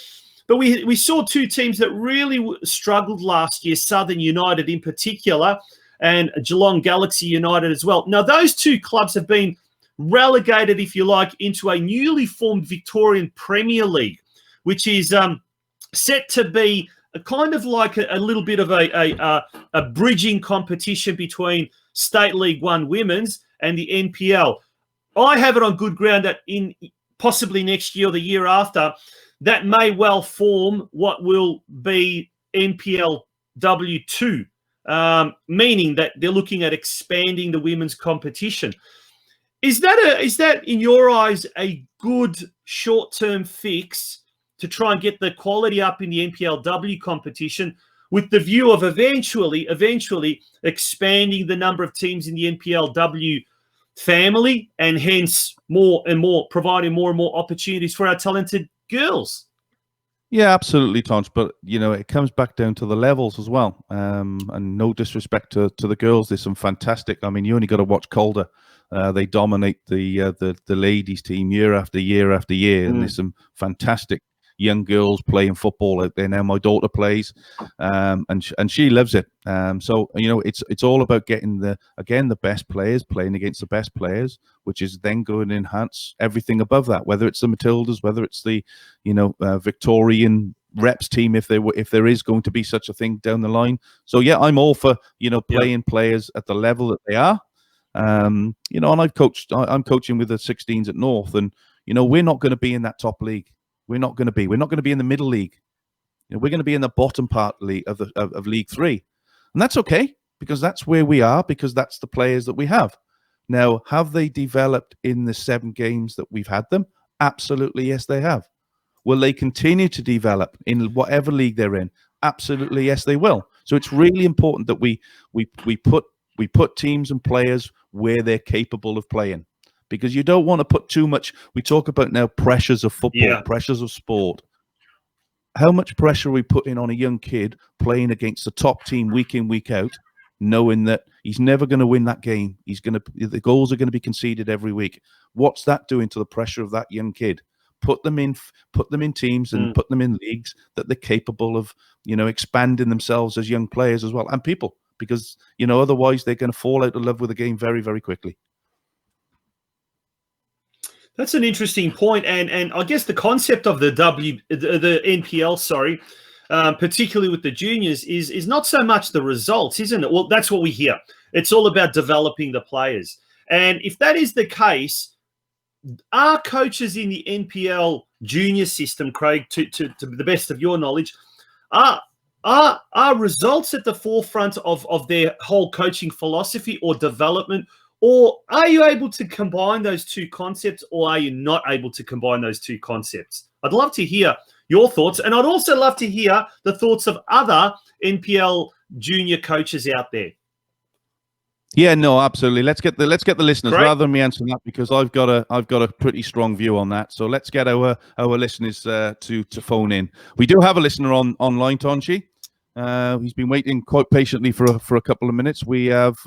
But we saw two teams that really struggled last year, Southern United in particular, and Geelong Galaxy United as well. Now, those two clubs have been relegated, if you like, into a newly formed Victorian Premier League, which is set to be kind of like a little bit of a bridging competition between State League One Women's and the NPL. I have it on good ground that in possibly next year or the year after, that may well form what will be NPLW2, meaning that they're looking at expanding the women's competition. Is that in your eyes a good short-term fix to try and get the quality up in the NPLW competition, with the view of eventually expanding the number of teams in the NPLW family, and hence providing more and more opportunities for our talented girls? Yeah, absolutely, Tonci. But it comes back down to the levels as well. And no disrespect to the girls, there's some fantastic. I mean, you only got to watch Calder. They dominate the ladies team year after year after year, and there's some fantastic young girls playing football out there now. My daughter plays, and she loves it. So it's all about getting the best players playing against the best players, which is then going to enhance everything above that. Whether it's the Matildas, whether it's the Victorian reps team, if there is going to be such a thing down the line. So yeah, I'm all for playing players at the level that they are. And I'm coaching with the 16s at North, and we're not going to be in that top league. We're not going to be in the middle league. We're going to be in the bottom part of League 3. And that's okay, because that's where we are, because that's the players that we have. Now, have they developed in the 7 games that we've had them? Absolutely, yes, they have. Will they continue to develop in whatever league they're in? Absolutely, yes, they will. So it's really important that we put teams and players where they're capable of playing. Because you don't want to put too much. We talk about now pressures of football, pressures of sport. How much pressure are we putting on a young kid playing against the top team week in, week out, knowing that he's never going to win that game? The goals are going to be conceded every week. What's that doing to the pressure of that young kid? Put them in teams and put them in leagues that they're capable of, expanding themselves as young players as well, and people, because otherwise they're going to fall out of love with the game very, very quickly. That's an interesting point, and I guess the concept of the NPL, particularly with the juniors, is not so much the results, isn't it? Well, that's what we hear. It's all about developing the players, and if that is the case, are coaches in the NPL junior system, Craig, to the best of your knowledge, are results at the forefront of their whole coaching philosophy or development? Or are you able to combine those two concepts, or are you not able to combine those two concepts? I'd love to hear your thoughts, and I'd also love to hear the thoughts of other NPL junior coaches out there. Yeah, no, absolutely. Let's get the listeners. Great. Rather than me answering that, because I've got a pretty strong view on that. So let's get our listeners to phone in. We do have a listener online, Tonci. He's been waiting quite patiently for a couple of minutes. We have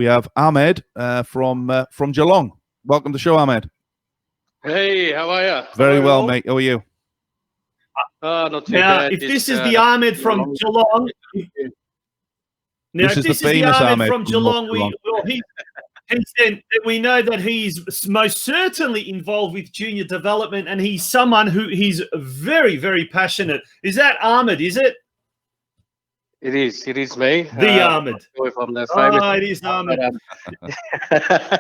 We have Ahmad from Geelong. Welcome to the show, Ahmad. Hey, how are you? Very well, mate. How are you? Not too Now, bad. if this is the Ahmed from Geelong, This is the famous Ahmed from from Geelong, Geelong. we know that he's most certainly involved with junior development, and he's someone he's very, very passionate. Is that Ahmed? Is it? It is me. The Ahmed. I'm not sure if I'm that famous. Oh, it is Ahmed.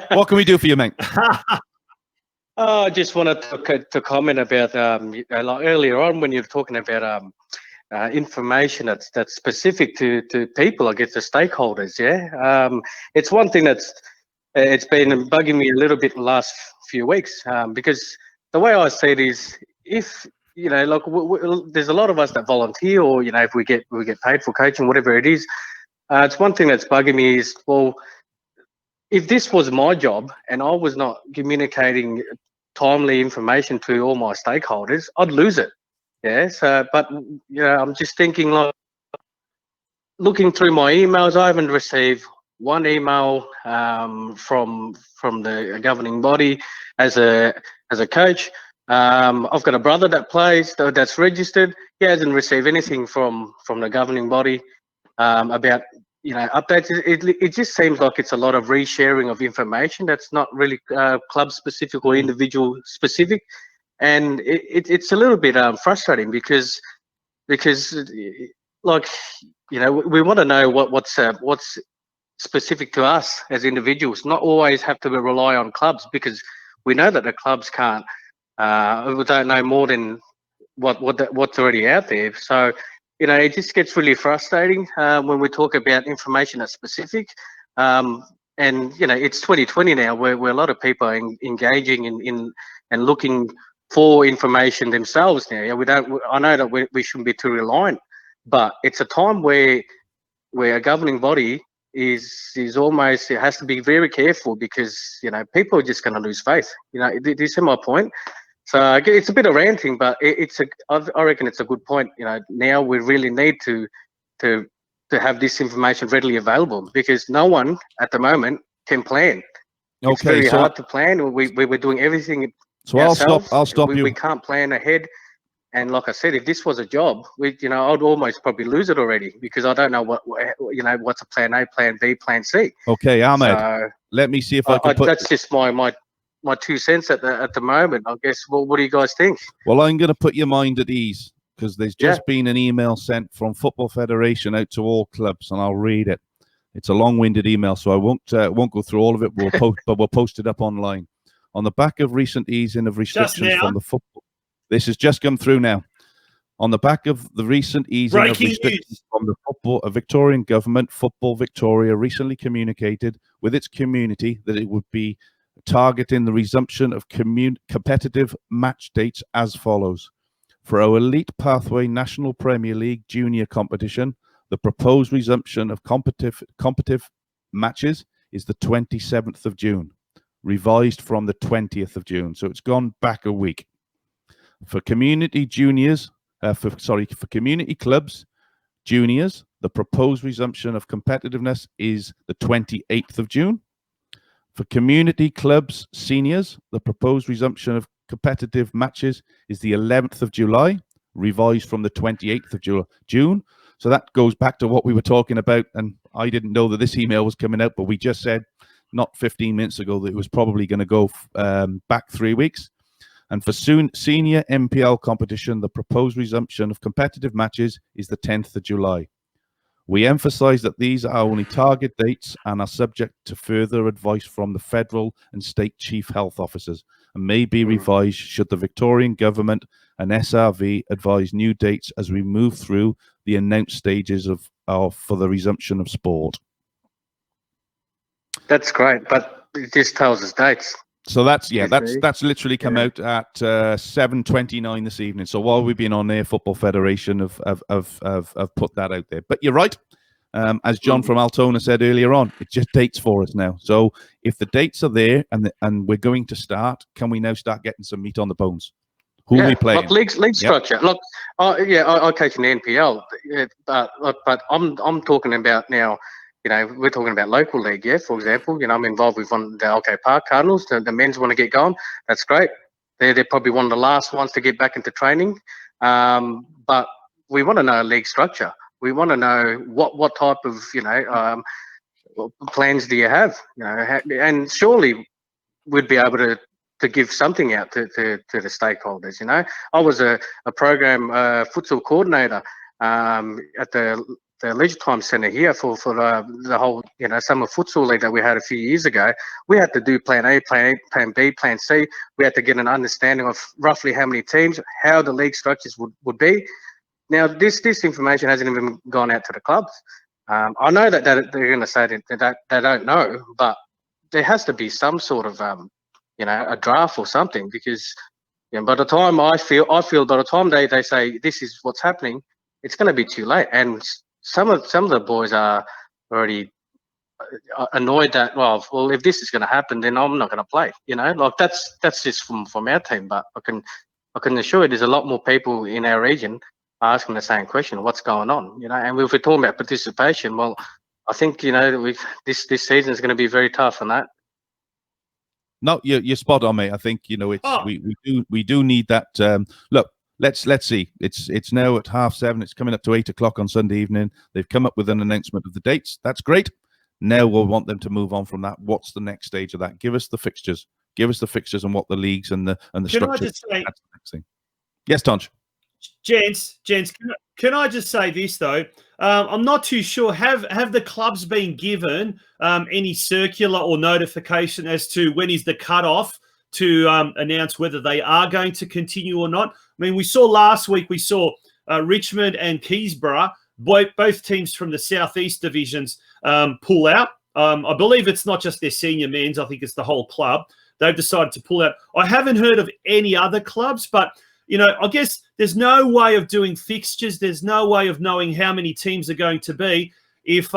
What can we do for you, mate? I just wanted to comment about like earlier on when you were talking about information that's specific to people, I guess the stakeholders. Yeah, it's one thing it's been bugging me a little bit the last few weeks because the way I see it is if like there's a lot of us that volunteer, or if we get paid for coaching, whatever it is. It's one thing that's bugging me is, well, if this was my job and I was not communicating timely information to all my stakeholders, I'd lose it. Yeah. So, but I'm just thinking, like, looking through my emails, I haven't received one email from the governing body as a coach. I've got a brother that plays, that's registered. He hasn't received anything from the governing body about updates. It just seems like it's a lot of resharing of information that's not really club specific or individual specific, and it's a little bit frustrating because like we want to know what's specific to us as individuals, not always have to rely on clubs, because we know that the clubs can't we don't know more than what's already out there. So it just gets really frustrating when we talk about information that's specific. And it's 2020 now, where a lot of people are engaging in and looking for information themselves now. I know that we shouldn't be too reliant, but it's a time where a governing body is almost, it has to be very careful, because people are just going to lose faith. Do you see my point? So it's a bit of ranting, but I reckon it's a good point. Now we really need to have this information readily available, because no one at the moment can plan. It's very hard to plan. We're doing everything. So ourselves. I'll stop you. We can't plan ahead. And like I said, if this was a job, I'd almost probably lose it already, because I don't know what's a plan A, plan B, plan C. Okay, Ahmed. So, let me see if I can put. That's just my 2 cents at the moment, I guess. Well, what do you guys think? Well, I'm going to put your mind at ease, because there's just been an email sent from Football Federation out to all clubs, and I'll read it. It's a long-winded email, so I won't go through all of it. But we'll post it up online. On the back of recent easing of restrictions from the football. This has just come through now. On the back of the recent easing of restrictions from the football, a Victorian government, Football Victoria, recently communicated with its community that it would be targeting the resumption of competitive match dates as follows. For our Elite Pathway National Premier League Junior competition, the proposed resumption of competitive matches is the 27th of June, revised from the 20th of June. So it's gone back a week. For community juniors, for community clubs, juniors, the proposed resumption of competitiveness is the 28th of June. For community clubs, seniors, the proposed resumption of competitive matches is the 11th of July, revised from the 28th of June. So that goes back to what we were talking about, and I didn't know that this email was coming out, but we just said not 15 minutes ago that it was probably going to go back 3 weeks. And for senior MPL competition, the proposed resumption of competitive matches is the 10th of July. We emphasize that these are only target dates and are subject to further advice from the federal and state chief health officers, and may be revised should the Victorian government and SRV advise new dates as we move through the announced stages for the resumption of sport. That's great, but it just tells us dates. So that's literally come out at 7:29 this evening. So while we've been on there, Football Federation have put that out there. But you're right, as John from Altona said earlier on, it's just dates for us now. So if the dates are there and we're going to start, can we now start getting some meat on the bones? Who are we playing? Like league structure. Look, I coach in the NPL, but I'm talking about now we're talking about local league, yeah, for example. I'm involved with the OK Park Cardinals. The men's want to get going. That's great. They're probably one of the last ones to get back into training. But we want to know league structure. We want to know what type of, plans do you have? And surely we'd be able to give something out to the stakeholders. I was a program futsal coordinator at the Leisure Time Centre here for the whole summer futsal league that we had a few years ago. We had to do plan A, plan B, plan C. We had to get an understanding of roughly how many teams, how the league structures would be. Now this information hasn't even gone out to the clubs. I know that they're going to say that they don't know, but there has to be some sort of a draft or something, because by the time I feel by the time they say this is what's happening, it's going to be too late. And some of the boys are already annoyed that well if this is going to happen, then I'm not going to play. Like that's just from our team. But I can assure you, there's a lot more people in our region asking the same question: what's going on? And if we're talking about participation, well, I think this season is going to be very tough on that. No, you're spot on, mate. I think it's we do need that. Look, let's see. It's now at 7:30. It's coming up to 8 o'clock on Sunday evening. They've come up with an announcement of the dates. That's great. Now we'll want them to move on from that. What's the next stage of that? Give us the fixtures. Give us the fixtures and what the leagues and the structure. That's the next thing. Yes, Tonci. Gents, can I just say this though? I'm not too sure. Have the clubs been given any circular or notification as to when is the cutoff to announce whether they are going to continue or not? I mean, we saw last week, Richmond and Keysborough, both teams from the Southeast divisions pull out. I believe it's not just their senior men's. I think it's the whole club. They've decided to pull out. I haven't heard of any other clubs, but I guess there's no way of doing fixtures. There's no way of knowing how many teams are going to be if,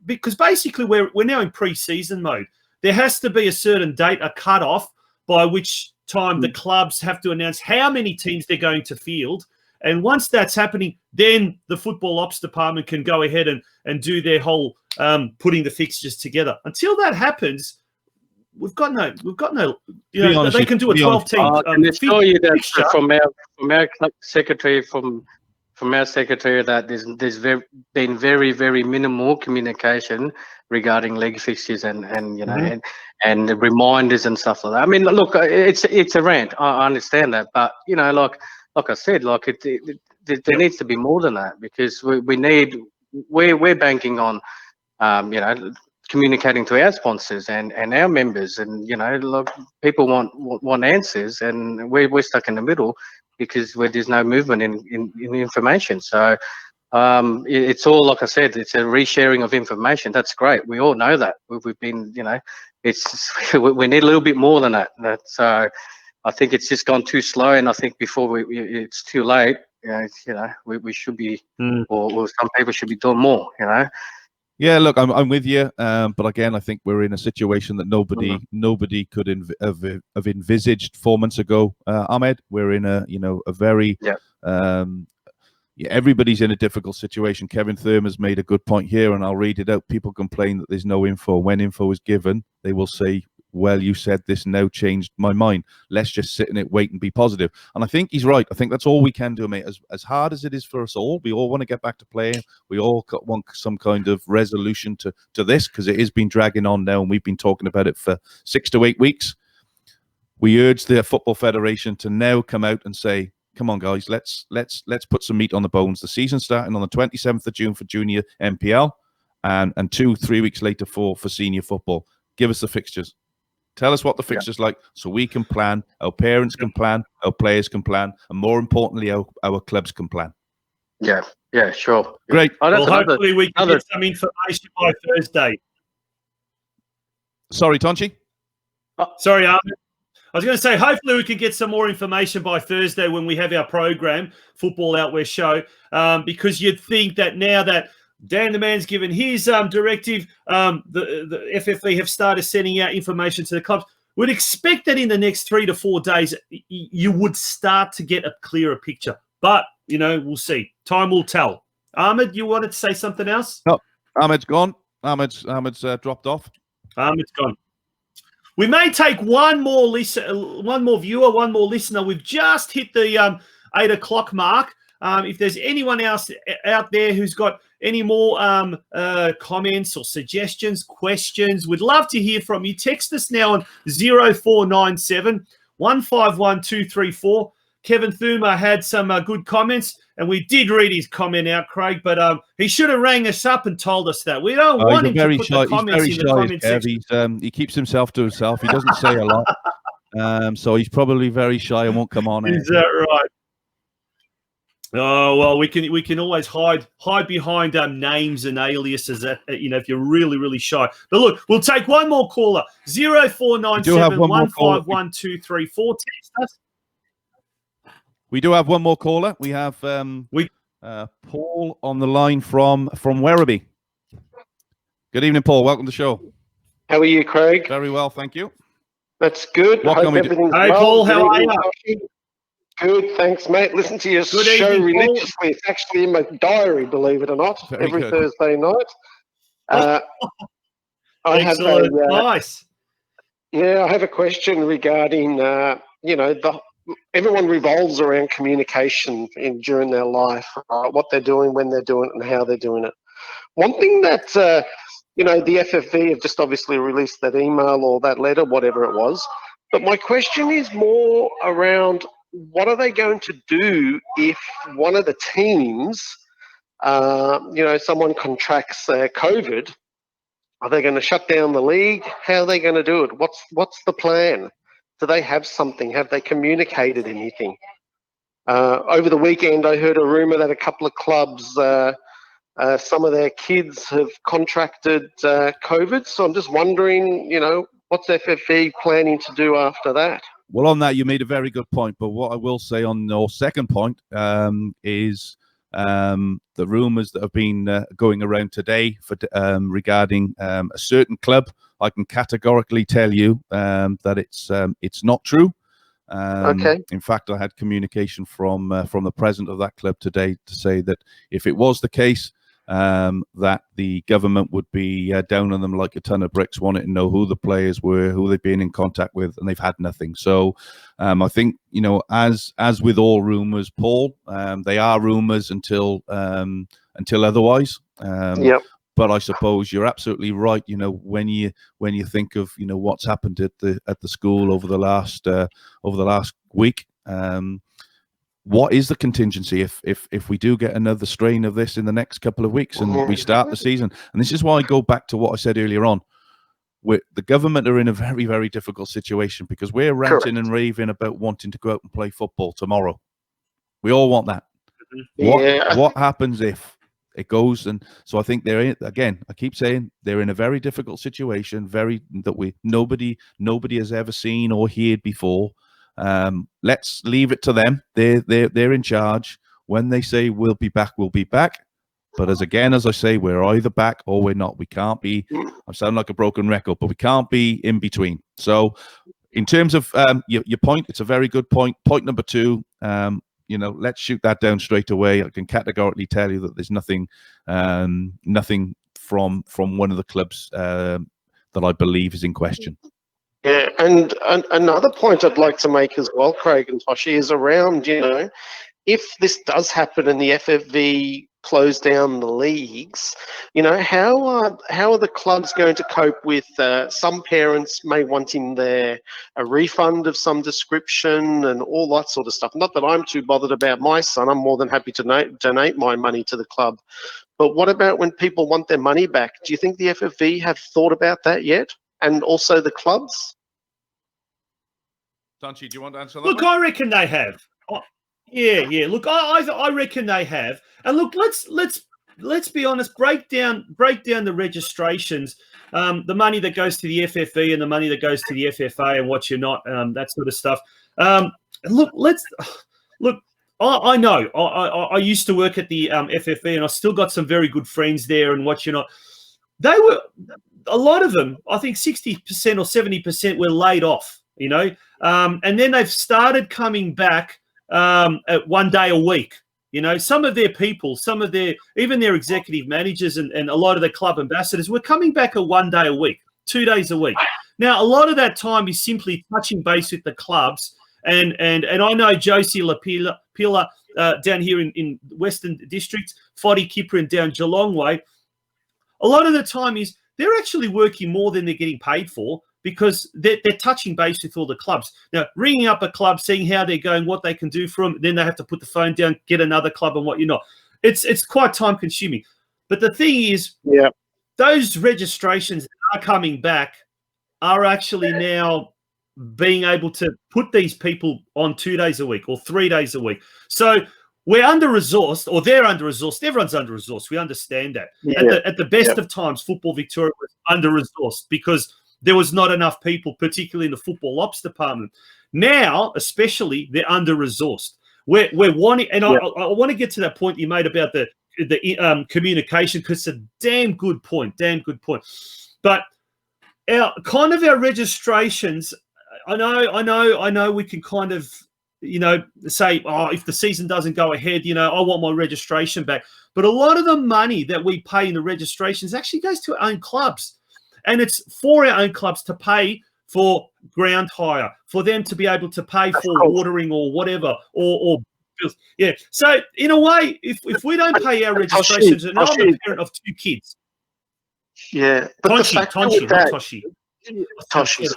because basically we're now in pre-season mode. There has to be a certain date, a cutoff by which time the clubs have to announce how many teams they're going to field. And once that's happening, then the football ops department can go ahead and do their whole putting the fixtures together. Until that happens, we've got no. They can do a 12-team. I can assure you that from our secretary, from our secretary, that there's been very, very minimal communication regarding league fixtures and and the reminders and stuff like that. I mean, look, it's a rant. I understand that, but like I said, there needs to be more than that, because we're banking on communicating to our sponsors and our members, and people want answers, and we're stuck in the middle because there's no movement in information. So it's all, like I said, it's a resharing of information. That's great. We all know that. We've been, we need a little bit more than that. So I think it's just gone too slow, and I think before it's too late. We should be, or some people should be doing more. Yeah, look, I'm with you, but again, I think we're in a situation that nobody could have envisaged 4 months ago. Ahmed, we're in a very everybody's in a difficult situation. Kevin Thurman's made a good point here, and I'll read it out. People complain that there's no info. When info is given, they will say, well, you said this, now changed my mind. Let's just sit in it, wait and be positive. And I think he's right. I think that's all we can do, mate. As hard as it is for us all, we all want to get back to playing. We all want some kind of resolution to this, because it has been dragging on now, and we've been talking about it for 6 to 8 weeks. We urge the Football Federation to now come out and say, come on, guys, let's put some meat on the bones. The season's starting on the 27th of June for junior MPL, and 2-3 weeks later for senior football. Give us the fixtures. Tell us what the fixture's like, so we can plan, our parents can plan, our players can plan, and more importantly, our clubs can plan. Yeah, sure. Great. Well, hopefully we can get some information by Thursday. Sorry, Tonci? Sorry, Ahmed. I was going to say, hopefully we can get some more information by Thursday when we have our program, Football Out West Show, because you'd think that now that Dan the Man's given his directive, the FFV have started sending out information to the clubs. We'd expect that in the next 3 to 4 days, you would start to get a clearer picture. But, we'll see. Time will tell. Ahmed, you wanted to say something else? No, Ahmed's gone. Ahmed's dropped off. It's gone. We may take one more viewer, one more listener. We've just hit the 8 o'clock mark. If there's anyone else out there who's got any more comments or suggestions, questions, we'd love to hear from you. Text us now on 0497 151 234. Kevin Thuma had some good comments, and we did read his comment out, Craig, but he should have rang us up and told us that. We don't want him to put the comments in the comment section. He keeps himself to himself. He doesn't say a lot. So he's probably very shy and won't come on. Is that right? Oh, well, we can always hide behind names and aliases, if you're really, really shy. But look, we'll take one more caller. 0497 151 234. Text us. We do have one more caller. We have Paul on the line from Werribee. Good evening, Paul. Welcome to the show. How are you, Craig? Very well, thank you. That's good. What Hope everything's well. Hey, Paul, how are you? Good, thanks, mate. Listen to your show religiously. Paul. It's actually in my diary, believe it or not, every Thursday night. I have nice. Yeah, I have a question regarding, everyone revolves around communication during their life, what they're doing, when they're doing it, and how they're doing it. One thing that, the FFV have just obviously released that email or that letter, whatever it was. But my question is more around what are they going to do if one of the teams, someone contracts COVID? Are they going to shut down the league? How are they going to do it? What's the plan? Do they have something? Have they communicated anything? Over the weekend, I heard a rumour that a couple of clubs, some of their kids have contracted COVID. So I'm just wondering, what's FFV planning to do after that? Well, on that, you made a very good point. But what I will say on your second point is the rumours that have been going around today regarding a certain club. I can categorically tell you that it's not true. Okay. In fact, I had communication from the president of that club today to say that if it was the case, that the government would be down on them like a ton of bricks, wanting to know who the players were, who they've been in contact with, and they've had nothing. So I think, as with all rumours, Paul, they are rumours until otherwise. Yep. But I suppose you're absolutely right. When you think of what's happened at the school over the last week. What is the contingency if we do get another strain of this in the next couple of weeks and we start the season? And this is why I go back to what I said earlier on. The government are in a very, very difficult situation because we're ranting and raving about wanting to go out and play football tomorrow. We all want that. Yeah. What happens if it goes? And so I think they're in, again, I keep saying they're in a very difficult situation, nobody has ever seen or heard before. Let's leave it to them. They're in charge. When they say we'll be back, we'll be back. But as I say, we're either back or we're not. We can't be. I sound like a broken record, but we can't be in between. So, in terms of your point, it's a very good point. Point number two. Let's shoot that down straight away. I can categorically tell you that there's nothing from one of the clubs that I believe is in question. Yeah, and another point I'd like to make as well, Craig and Tonci, is around, if this does happen and the FFV close down the leagues, how are the clubs going to cope with some parents may wanting a refund of some description and all that sort of stuff? Not that I'm too bothered about my son. I'm more than happy to donate my money to the club. But what about when people want their money back? Do you think the FFV have thought about that yet? And also the clubs? Tonci, do you want to answer that? Look, I reckon they have. Yeah. Look, I reckon they have. And look, let's be honest. Break down the registrations, the money that goes to the FFE and the money that goes to the FFA and what you're not, that sort of stuff. Look. I know. I used to work at the FFE, and I still got some very good friends there. And what you're not, they were a lot of them. I think 60% or 70% were laid off. And then they've started coming back at 1 day a week. You know, some of their people, even their executive managers and a lot of the club ambassadors were coming back 1 day a week, 2 days a week. Now, a lot of that time is simply touching base with the clubs. And I know Josie Lapila down here in Western District, Foddy Kiprin down Geelong Way. A lot of the time is they're actually working more than they're getting paid for, because they're touching base with all the clubs. Now, ringing up a club, seeing how they're going, what they can do for them, then they have to put the phone down, get another club and what you're not. It's quite time-consuming. But the thing is, those registrations that are coming back are actually now being able to put these people on 2 days a week or 3 days a week. So we're under-resourced, or they're under-resourced. Everyone's under-resourced. We understand that. At the best of times, Football Victoria was under-resourced because there was not enough people, particularly in the football ops department. Now, especially, they're under-resourced. We're wanting, and I want to get to that point you made about the communication, because it's a damn good point. But our registrations, I know we can kind of, say, if the season doesn't go ahead, I want my registration back. But a lot of the money that we pay in the registrations actually goes to our own clubs. And it's for our own clubs to pay for ground hire, for them to be able to pay for watering or whatever, or yeah. So in a way, if we don't pay our registrations, and I'm a parent of 2 kids. Yeah, but Tonci, not Toshi. Toshi,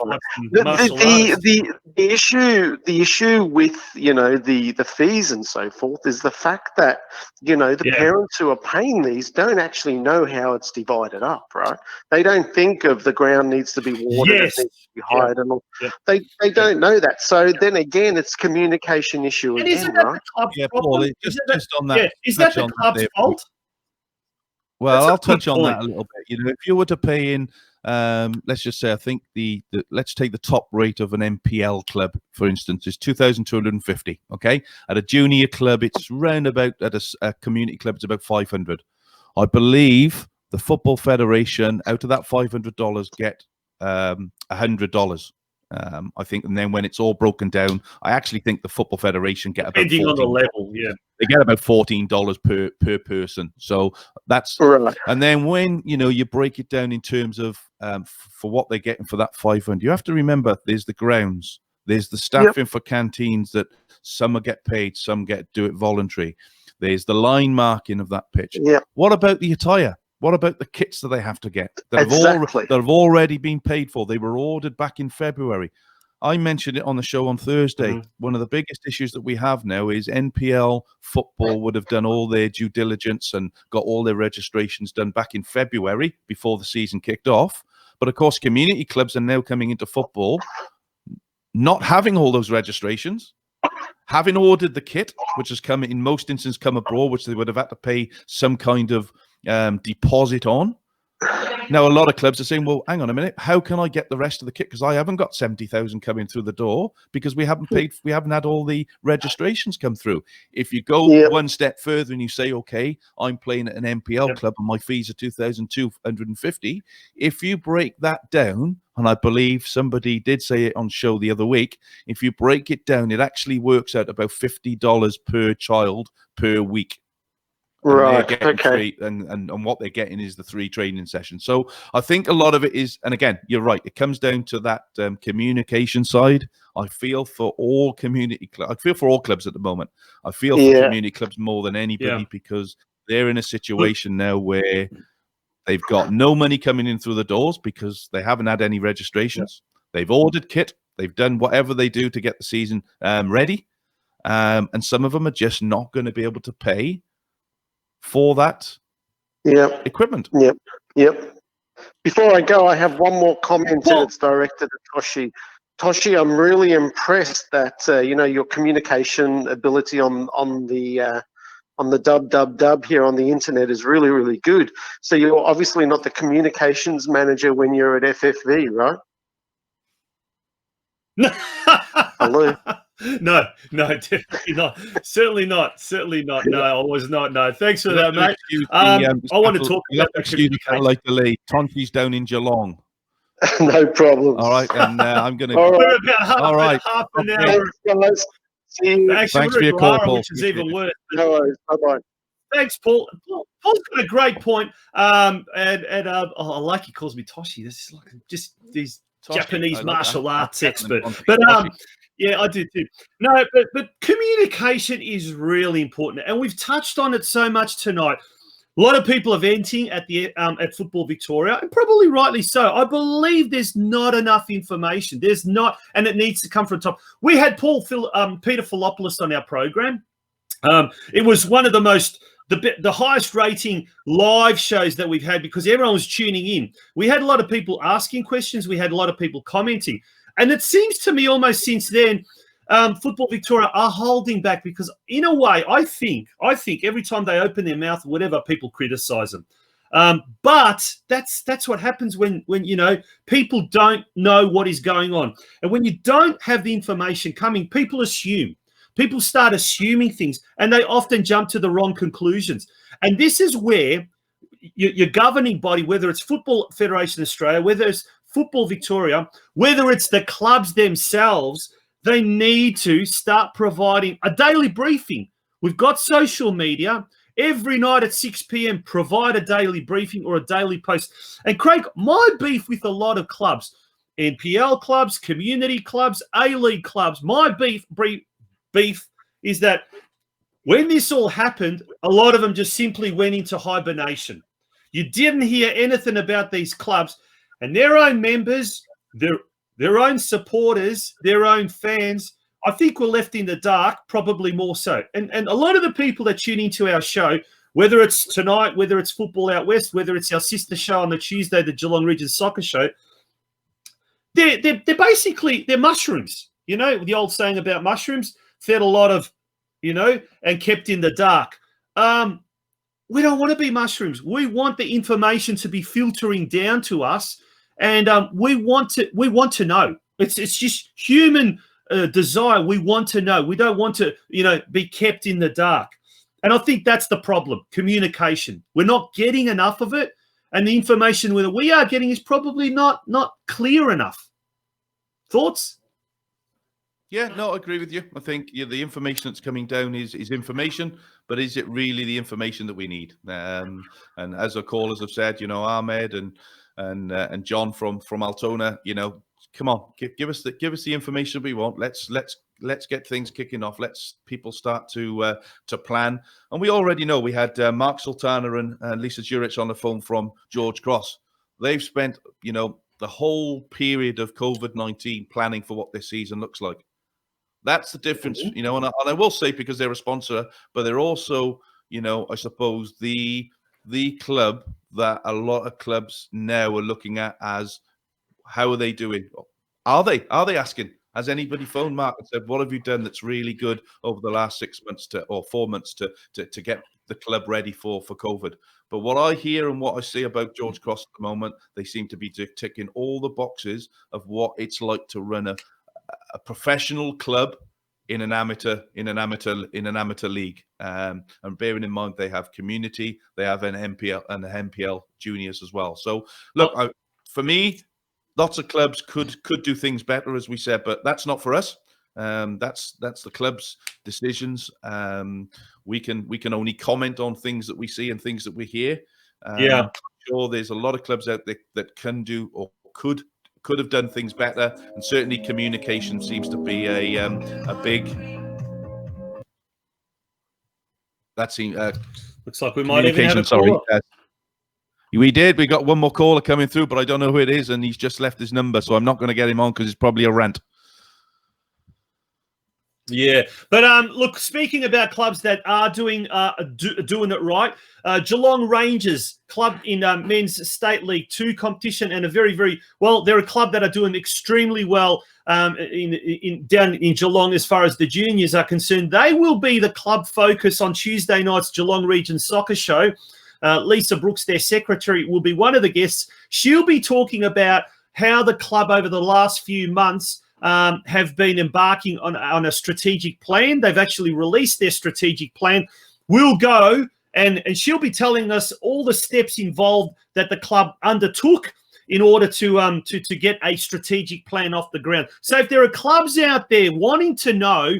the issue with the fees and so forth is the fact that the parents who are paying these don't actually know how it's divided up, right? They don't think of the ground needs to be watered, it needs to be hired, and all. They don't know that. So then again, it's communication issue and again, isn't that right? the club's Paul, problem? just on that. Is that the club's fault? Well, That's I'll a good touch on that point. a little bit. If you were to pay in, let's just say, I think let's take the top rate of an MPL club, for instance, is 2,250. Okay, at a junior club, it's round about, at a community club, it's about 500. I believe the Football Federation, out of that $500, get $100. I think, and then when it's all broken down, I actually think the Football Federation get about Depending on the $14. level, They get about $14 per person. So that's right. And then when you break it down in terms of for what they're getting for that 500, you have to remember there's the grounds, there's the staffing for canteens that some get paid, some do it voluntary. There's the line marking of that pitch. Yeah. What about the attire? What about the kits that they have to get that have already been paid for? They were ordered back in February. I mentioned it on the show on Thursday. Mm-hmm. One of the biggest issues that we have now is NPL football would have done all their due diligence and got all their registrations done back in February before the season kicked off. But of course, community clubs are now coming into football, not having all those registrations, having ordered the kit, which has come in most instances come abroad, which they would have had to pay some kind of deposit on. Now, a lot of clubs are saying, well, hang on a minute, how can I get the rest of the kit? Because I haven't got 70,000 coming through the door because we haven't had all the registrations come through. If you go one step further and you say, okay, I'm playing at an MPL club and my fees are 2,250, if you break that down, and I believe somebody did say it on show the other week, if you break it down, it actually works out about $50 per child per week. Right. Okay. And what they're getting is the 3 training sessions. So I think a lot of it is, and again, you're right, it comes down to that communication side. I feel for all I feel for all clubs at the moment. I feel for community clubs more than anybody because they're in a situation now where they've got no money coming in through the doors because they haven't had any registrations. They've ordered kit. They've done whatever they do to get the season ready. And some of them are just not going to be able to pay for that equipment. Yep. Before I go, I have one more comment and it's directed at Tonci. Tonci, I'm really impressed that your communication ability on the dub here on the internet is really, really good. So you're obviously not the communications manager when you're at FFV, right? Hello. No, definitely not. Certainly not. No, I was not. No, thanks for that, mate. I want to talk about the communication. Like the lead. Tonci's down in Geelong. No problem. All right, and I'm going to. All right. We're about half an hour. See you. Actually, Thanks we're for at your call, Lara, Paul. which is even worse. No worries. Bye-bye. Thanks, Paul. Paul's got a great point. I like he calls me Tonci. This is like just these Tonci, Japanese I like martial that. arts I'm expert. Tonci. But Tonci. yeah, I do too. No, but communication is really important, and we've touched on it so much tonight. A lot of people are venting at the at Football Victoria, and probably rightly so. I believe there's not enough information. There's not, and it needs to come from the top. We had Peter Philopoulos on our program. It was one of the highest rating live shows that we've had because everyone was tuning in. We had a lot of people asking questions. We had a lot of people commenting. And it seems to me almost since then, Football Victoria are holding back because in a way, I think every time they open their mouth or whatever, people criticize them. But that's what happens when people don't know what is going on. And when you don't have the information coming, people assume. People start assuming things, and they often jump to the wrong conclusions. And this is where your governing body, whether it's Football Federation Australia, whether it's Football Victoria, whether it's the clubs themselves, they need to start providing a daily briefing. We've got social media. Every night at 6 p.m, provide a daily briefing or a daily post. And Craig, my beef with a lot of clubs, NPL clubs, community clubs, A-League clubs, my beef is that when this all happened, a lot of them just simply went into hibernation. You didn't hear anything about these clubs and their own members, their own supporters, their own fans. I think were left in the dark, probably more so. And a lot of the people that tune into our show, whether it's tonight, whether it's Football Out West, whether it's our sister show on the Tuesday, the Geelong Region Soccer Show, they're basically mushrooms. You know, the old saying about mushrooms, fed a lot of, and kept in the dark. We don't want to be mushrooms. We want the information to be filtering down to us, and we want to know. It's just human desire. We want to know. We don't want to, be kept in the dark. And I think that's the problem. Communication. We're not getting enough of it, and the information that we are getting is probably not clear enough. Thoughts? Yeah, no, I agree with you. I think the information that's coming down is information, but is it really the information that we need? And as our callers have said, Ahmad and John from Altona, come on, give us the information we want. Let's get things kicking off. Let's people start to plan. And we already know we had Mark Sultana and Lisa Jurich on the phone from George Cross. They've spent the whole period of COVID-19 planning for what this season looks like. That's the difference, and I will say because they're a sponsor, but they're also, I suppose the club that a lot of clubs now are looking at as how are they doing? Are they asking? Has anybody phoned Mark and said, what have you done that's really good over the last 6 months or 4 months to get the club ready for COVID? But what I hear and what I see about George Cross at the moment, they seem to be ticking all the boxes of what it's like to run a professional club in an amateur league, and bearing in mind they have community, they have an MPL and an MPL juniors as well. So look, for me, lots of clubs could do things better, as we said, but that's not for us. That's the club's decisions. We can only comment on things that we see and things that we hear. I'm sure there's a lot of clubs out there that can do or could have done things better, and certainly communication seems to be a big. That seems looks like we might even have a sorry. caller. We did. We got one more caller coming through, but I don't know who it is, and he's just left his number, so I'm not going to get him on because it's probably a rant. Yeah, but look, speaking about clubs that are doing it right, Geelong Rangers club in men's State League 2 competition, and a very, very well. They're a club that are doing extremely well down in Geelong as far as the juniors are concerned. They will be the club focus on Tuesday night's Geelong Region Soccer Show. Lisa Brooks, their secretary, will be one of the guests. She'll be talking about how the club over the last few months have been embarking on a strategic plan. They've actually released their strategic plan. We'll go and she'll be telling us all the steps involved that the club undertook in order to get a strategic plan off the ground. So if there are clubs out there wanting to know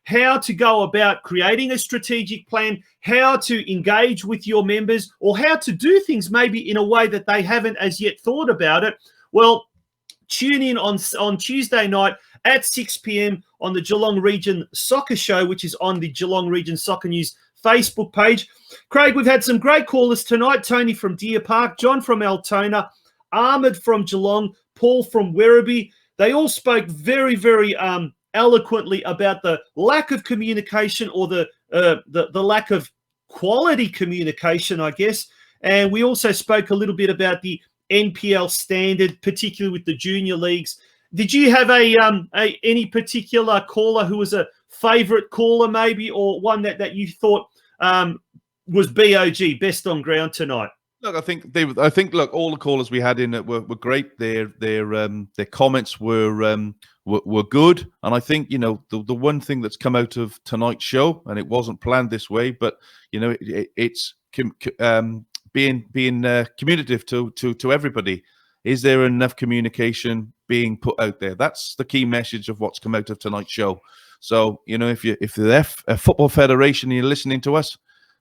how to go about creating a strategic plan, how to engage with your members, or how to do things maybe in a way that they haven't as yet thought about it, well, tune in on Tuesday night at 6 p.m. on the Geelong Region Soccer Show, which is on the Geelong Region Soccer News Facebook page. Craig, we've had some great callers tonight. Tony from Deer Park, John from Altona, Ahmad from Geelong, Paul from Werribee. They all spoke very, very eloquently about the lack of communication, or the lack of quality communication, I guess. And we also spoke a little bit about the NPL standard, particularly with the junior leagues. Did you have any particular caller who was a favourite caller, maybe, or one that you thought was BOG, best on ground tonight? Look, I think look, all the callers we had in it were great. Their comments were good, and I think, you know, the one thing that's come out of tonight's show, and it wasn't planned this way, but you know, it's being communicative to everybody. Is there enough communication being put out there? That's the key message of what's come out of tonight's show. So, you know, if the Football Federation, you're listening to us,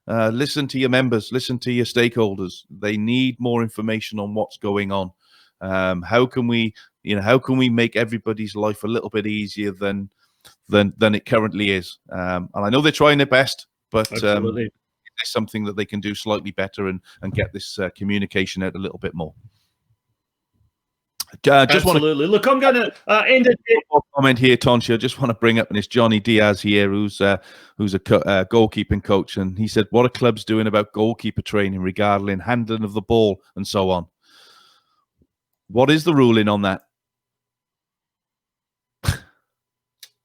listen to your members, listen to your stakeholders. They need more information on what's going on. How can we make everybody's life a little bit easier than it currently is? And I know they're trying their best, but there's something that they can do slightly better and get this communication out a little bit more. Absolutely. Look, I'm going to end it there. Comment here, Tonci. I just want to bring up, and it's Johnny Diaz here, who's a goalkeeping coach, and he said, "What are clubs doing about goalkeeper training regarding handling of the ball and so on?" What is the ruling on that?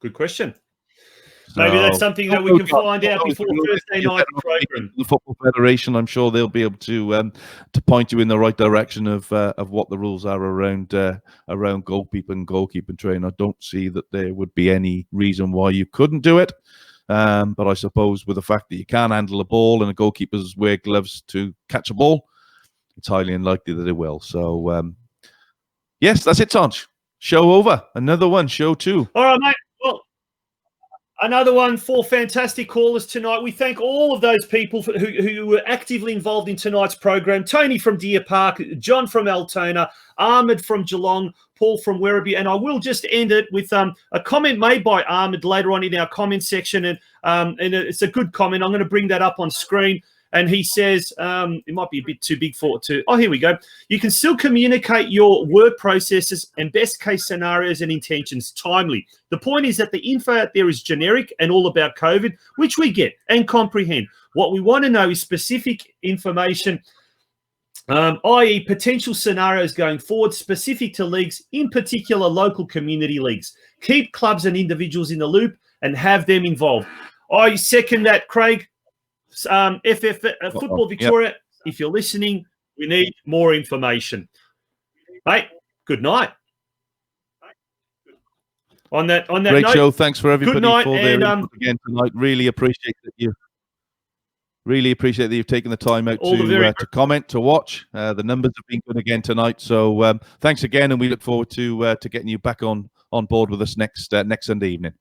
Good question. Maybe that's something that we can find out before Thursday night program. The Football Federation, I'm sure they'll be able to point you in the right direction of what the rules are around goalkeeping training. I don't see that there would be any reason why you couldn't do it. But I suppose with the fact that you can't handle a ball and the goalkeepers wear gloves to catch a ball, it's highly unlikely that they will. So, yes, that's it, Tonch. Show over. Another one, show 2. All right, mate. Well, another one, 4 fantastic callers tonight. We thank all of those people who were actively involved in tonight's program. Tony from Deer Park, John from Altona, Ahmad from Geelong, Paul from Werribee. And I will just end it with a comment made by Ahmad later on in our comment section. And it's a good comment. I'm going to bring that up on screen. And he says, it might be a bit too big for it to. Oh, here we go. You can still communicate your work processes and best case scenarios and intentions timely. The point is that the info out there is generic and all about COVID, which we get and comprehend. What we want to know is specific information, i.e. potential scenarios going forward, specific to leagues, in particular local community leagues. Keep clubs and individuals in the loop and have them involved. I second that, Craig. Football Victoria, yep. If you're listening, we need more information. Mate, good night. On that great note, show. Thanks for everybody for their input again tonight. Really appreciate that you've taken the time out to comment, to watch. The numbers have been good again tonight. So thanks again, and we look forward to getting you back on board with us next Sunday evening.